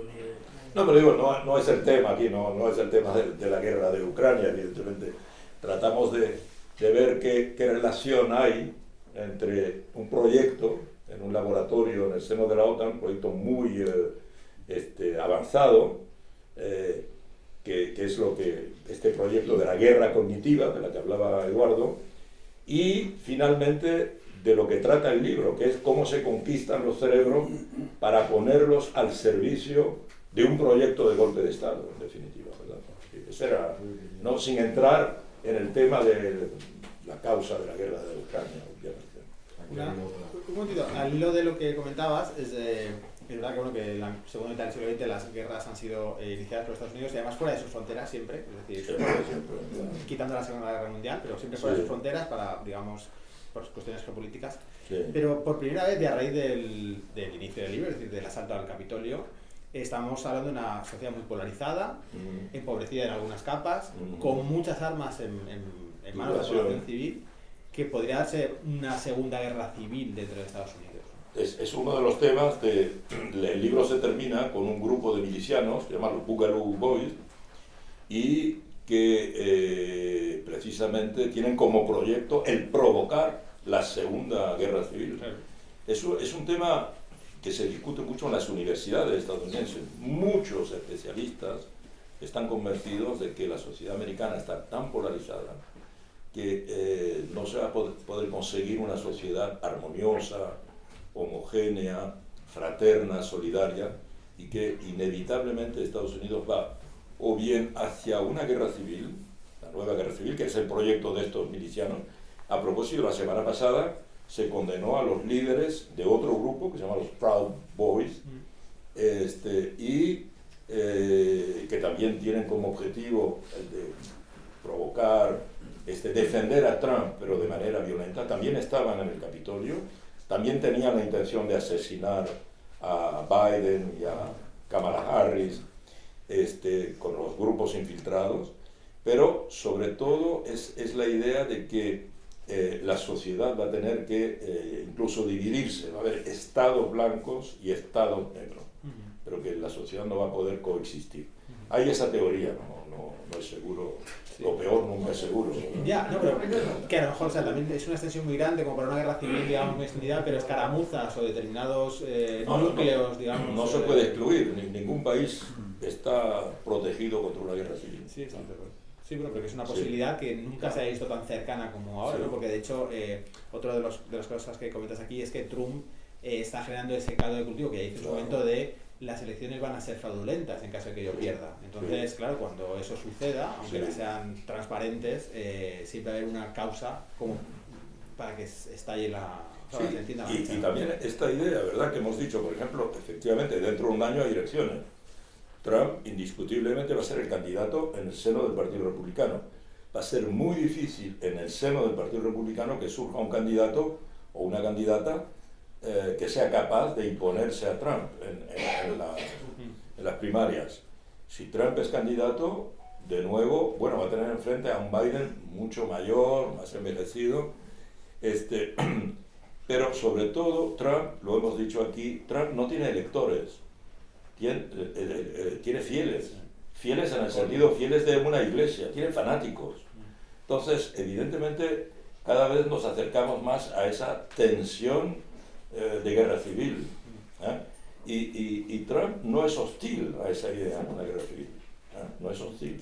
No, pero digo, no es el tema aquí, no es el tema de la guerra de Ucrania, evidentemente. Tratamos de ver qué relación hay entre un proyecto en un laboratorio en el seno de la OTAN, un proyecto muy avanzado, que es lo que este proyecto de la guerra cognitiva, de la que hablaba Eduardo, y finalmente de lo que trata el libro, que es cómo se conquistan los cerebros para ponerlos al servicio de un proyecto de golpe de Estado, en definitiva, ¿verdad? Ese era, no, sin entrar en el tema de la causa de la guerra de Ucrania, obviamente. Un momentito, al hilo de lo que comentabas, es verdad que, bueno, que la segunda mitad del siglo XX las guerras han sido iniciadas por Estados Unidos y además fuera de sus fronteras siempre, es decir, Siempre. quitando la Segunda Guerra Mundial, pero siempre fuera de sus fronteras para, digamos, por cuestiones geopolíticas. Sí. Pero por primera vez, y a raíz del inicio del libro, es decir, del asalto al Capitolio, estamos hablando de una sociedad muy polarizada, empobrecida en algunas capas, con muchas armas en manos de la población civil, que podría ser una segunda guerra civil dentro de Estados Unidos. Es uno de los temas, el libro se termina con un grupo de milicianos, que se llaman los Boogaloo Boys, y que precisamente tienen como proyecto el provocar la Segunda Guerra Civil. Claro. Eso es un tema que se discute mucho en las universidades estadounidenses. Muchos especialistas están convencidos de que la sociedad americana está tan polarizada que no se va a poder conseguir una sociedad armoniosa, homogénea, fraterna, solidaria, y que inevitablemente Estados Unidos va o bien hacia una guerra civil, la nueva guerra civil, que es el proyecto de estos milicianos. A propósito, la semana pasada se condenó a los líderes de otro grupo que se llama los Proud Boys, y que también tienen como objetivo el de provocar, defender a Trump, pero de manera violenta. También estaban en el Capitolio, también tenían la intención de asesinar a Biden y a Kamala Harris, con los grupos infiltrados, pero sobre todo es la idea de que la sociedad va a tener que incluso dividirse, va a haber estados blancos y estados negros, pero que la sociedad no va a poder coexistir. Hay esa teoría, no es seguro, lo peor nunca es seguro. Ya, no, pero que a lo mejor, o sea, también es una extensión muy grande como para una guerra civil, digamos, muy extendida, pero escaramuzas o determinados núcleos, digamos. No se puede excluir, ningún país está protegido contra una guerra civil. Sí, está de acuerdo. Sí, bueno, pero que es una posibilidad que nunca se ha visto tan cercana como ahora, ¿no? Porque de hecho, otra de las cosas que comentas aquí es que Trump está generando ese caldo de cultivo que ya hizo en su momento de las elecciones van a ser fraudulentas en caso de que yo pierda. Entonces, claro, cuando eso suceda, aunque no sean transparentes, siempre va a haber una causa como para que estalle la... Sí, para que se encienda la y mecha. también esta idea, ¿verdad?, que hemos dicho, por ejemplo, efectivamente, dentro de un año hay elecciones. Trump indiscutiblemente va a ser el candidato en el seno del Partido Republicano. Va a ser muy difícil en el seno del Partido Republicano que surja un candidato o una candidata que sea capaz de imponerse a Trump en las primarias. Si Trump es candidato, de nuevo, bueno, va a tener enfrente a un Biden mucho mayor, más envejecido, pero sobre todo Trump, lo hemos dicho aquí, Trump no tiene electores, tiene fieles en el sentido fieles de una iglesia, tiene fanáticos. Entonces, evidentemente, cada vez nos acercamos más a esa tensión de guerra civil. Y Trump no es hostil a esa idea de una guerra civil, no es hostil.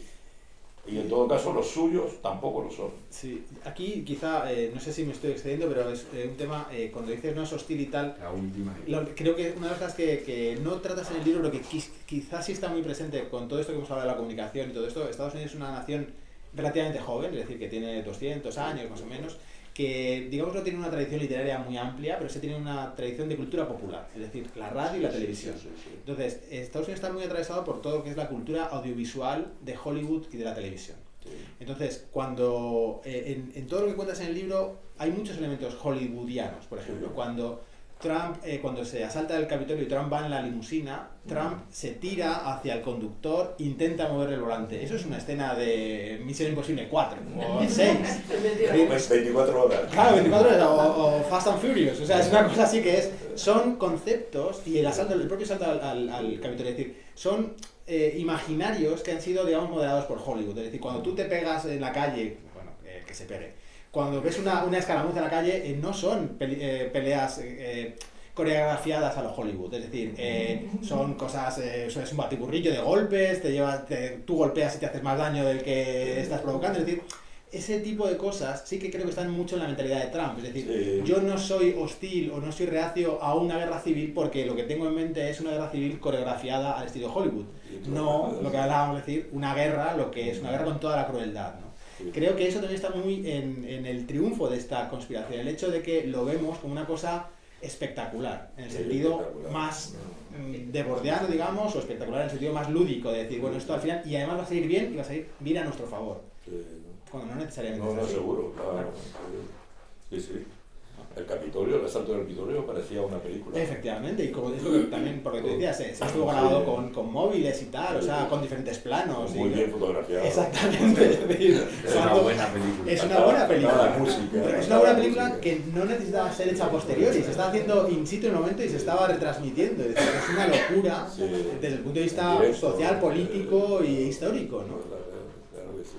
Y en todo caso los suyos tampoco lo son. Sí, aquí quizá, no sé si me estoy excediendo, pero es un tema, cuando dices no es hostil y tal, La última. creo que una de las cosas que no tratas en el libro, pero que quizás sí está muy presente con todo esto que hemos hablado de la comunicación y todo esto, Estados Unidos es una nación relativamente joven, es decir, que tiene 200 años más o menos, que digamos no tiene una tradición literaria muy amplia, pero sí tiene una tradición de cultura popular, es decir, la radio y la televisión. Sí. Entonces, Estados Unidos está muy atravesado por todo lo que es la cultura audiovisual de Hollywood y de la televisión. Sí. Entonces, cuando en todo lo que cuentas en el libro hay muchos elementos hollywoodianos, por ejemplo, Sí. cuando Trump, cuando se asalta el Capitolio y Trump va en la limusina, Trump se tira hacia el conductor, intenta mover el volante. Eso es una escena de Misión Imposible 4 o 6. Pues 24 horas. Claro, 24 horas o Fast and Furious. O sea, es una cosa así que son conceptos y el propio salto al Capitolio, es decir, son imaginarios que han sido, digamos, moderados por Hollywood. Es decir, cuando tú te pegas en la calle, bueno, que se pegue. Cuando ves una escaramuza en la calle, no son peleas coreografiadas a lo Hollywood, es decir, son cosas, eso es un batiburrillo de golpes, tú golpeas y te haces más daño del que estás provocando, es decir, ese tipo de cosas sí que creo que están mucho en la mentalidad de Trump, es decir, Sí. yo no soy hostil o no soy reacio a una guerra civil porque lo que tengo en mente es una guerra civil coreografiada al estilo Hollywood, no lo que hablábamos de decir, una guerra, lo que es una guerra con toda la crueldad, ¿no? Creo que eso también está muy en el triunfo de esta conspiración, el hecho de que lo vemos como una cosa espectacular, en el sentido espectacular. más debordeano, digamos, o espectacular en el sentido más lúdico, de decir, bueno, esto al final, y además va a salir bien, y va a salir bien a nuestro favor, cuando no necesariamente No, es no, así. seguro, claro. Sí. El Capitolio, el asalto del Capitolio parecía una película. Efectivamente, y como es lo que también, porque tú decías, se estuvo grabado con móviles y tal, o sea, con diferentes planos. Muy y, bien fotografiado. Exactamente. Es decir, Es una buena película. Es una buena película. La música. Es una buena película que no necesitaba ser hecha a posteriori, se estaba haciendo in situ en el momento y se estaba retransmitiendo. Es decir, es una locura Sí. desde el punto de vista En directo, social, político y histórico, ¿no? Claro que sí.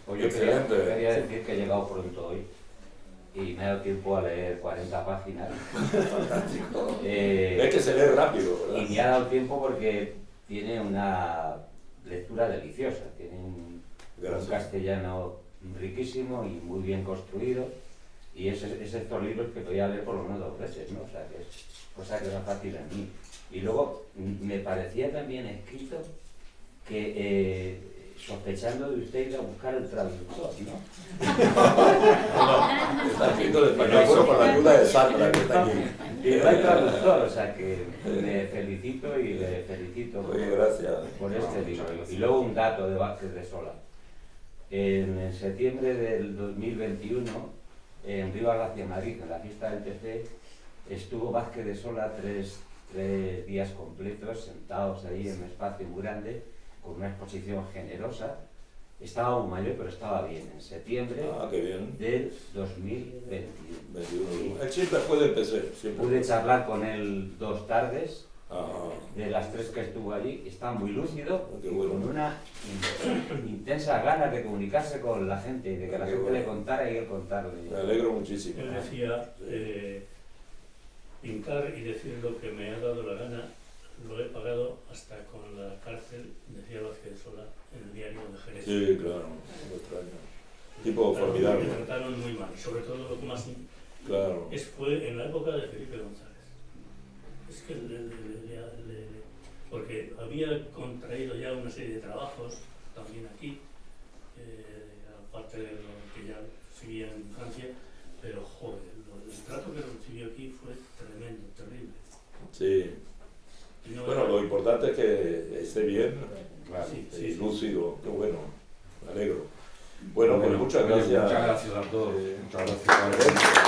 Pues yo Excelente. quería decir que he llegado pronto hoy y me ha dado tiempo a leer 40 páginas. Fantástico. Eh, Es que se lee rápido, ¿verdad? y me ha dado tiempo porque tiene una lectura deliciosa, tiene un Gracias. castellano riquísimo y muy bien construido, y es estos libros que voy a leer por lo menos 2 veces, ¿no? O sea, que es cosa que no es fácil en mí. Y luego me parecía también escrito que sospechando de usted ir a buscar el traductor, ¿no? Está escrito de español, bueno, con la ayuda de Sandra, que está aquí. Y no hay traductor, o sea que me felicito y le felicito Oye, gracias. por No, este muchas libro. gracias. Y luego un dato de Vázquez de Sola. En septiembre del 2021, en Río Gracia, Madrid, en la fiesta del TC, estuvo Vázquez de Sola tres días completos sentados ahí en un espacio muy grande, con una exposición generosa. Estaba muy mayor, pero estaba bien. En septiembre Ah, qué bien. del 2021. 21. Él siempre fue del PC. Siempre. Pude charlar con él 2 tardes. Ah, De las 3 que estuvo allí, está muy lúcido Qué y bueno. con una intensa ganas de comunicarse con la gente y de que la Qué gente bueno. le contara y él contarle. me alegro muchísimo. Él decía, pintar y decir lo que me ha dado la gana, lo he pagado hasta con la cárcel, decía Vázquez de Sola, en el diario de Jerez. Sí, claro. No me extraña. Tipo Me formidable. trataron muy mal, y sobre todo lo que más Claro. fue en la época de Felipe González. Es que porque había contraído ya una serie de trabajos, también aquí, aparte de lo que ya seguía en Francia, pero importante es que esté bien, Claro. Sí. lúcido, qué bueno, me alegro. Bueno, pues muchas oye, gracias. Muchas gracias a todos. Eh, Muchas gracias.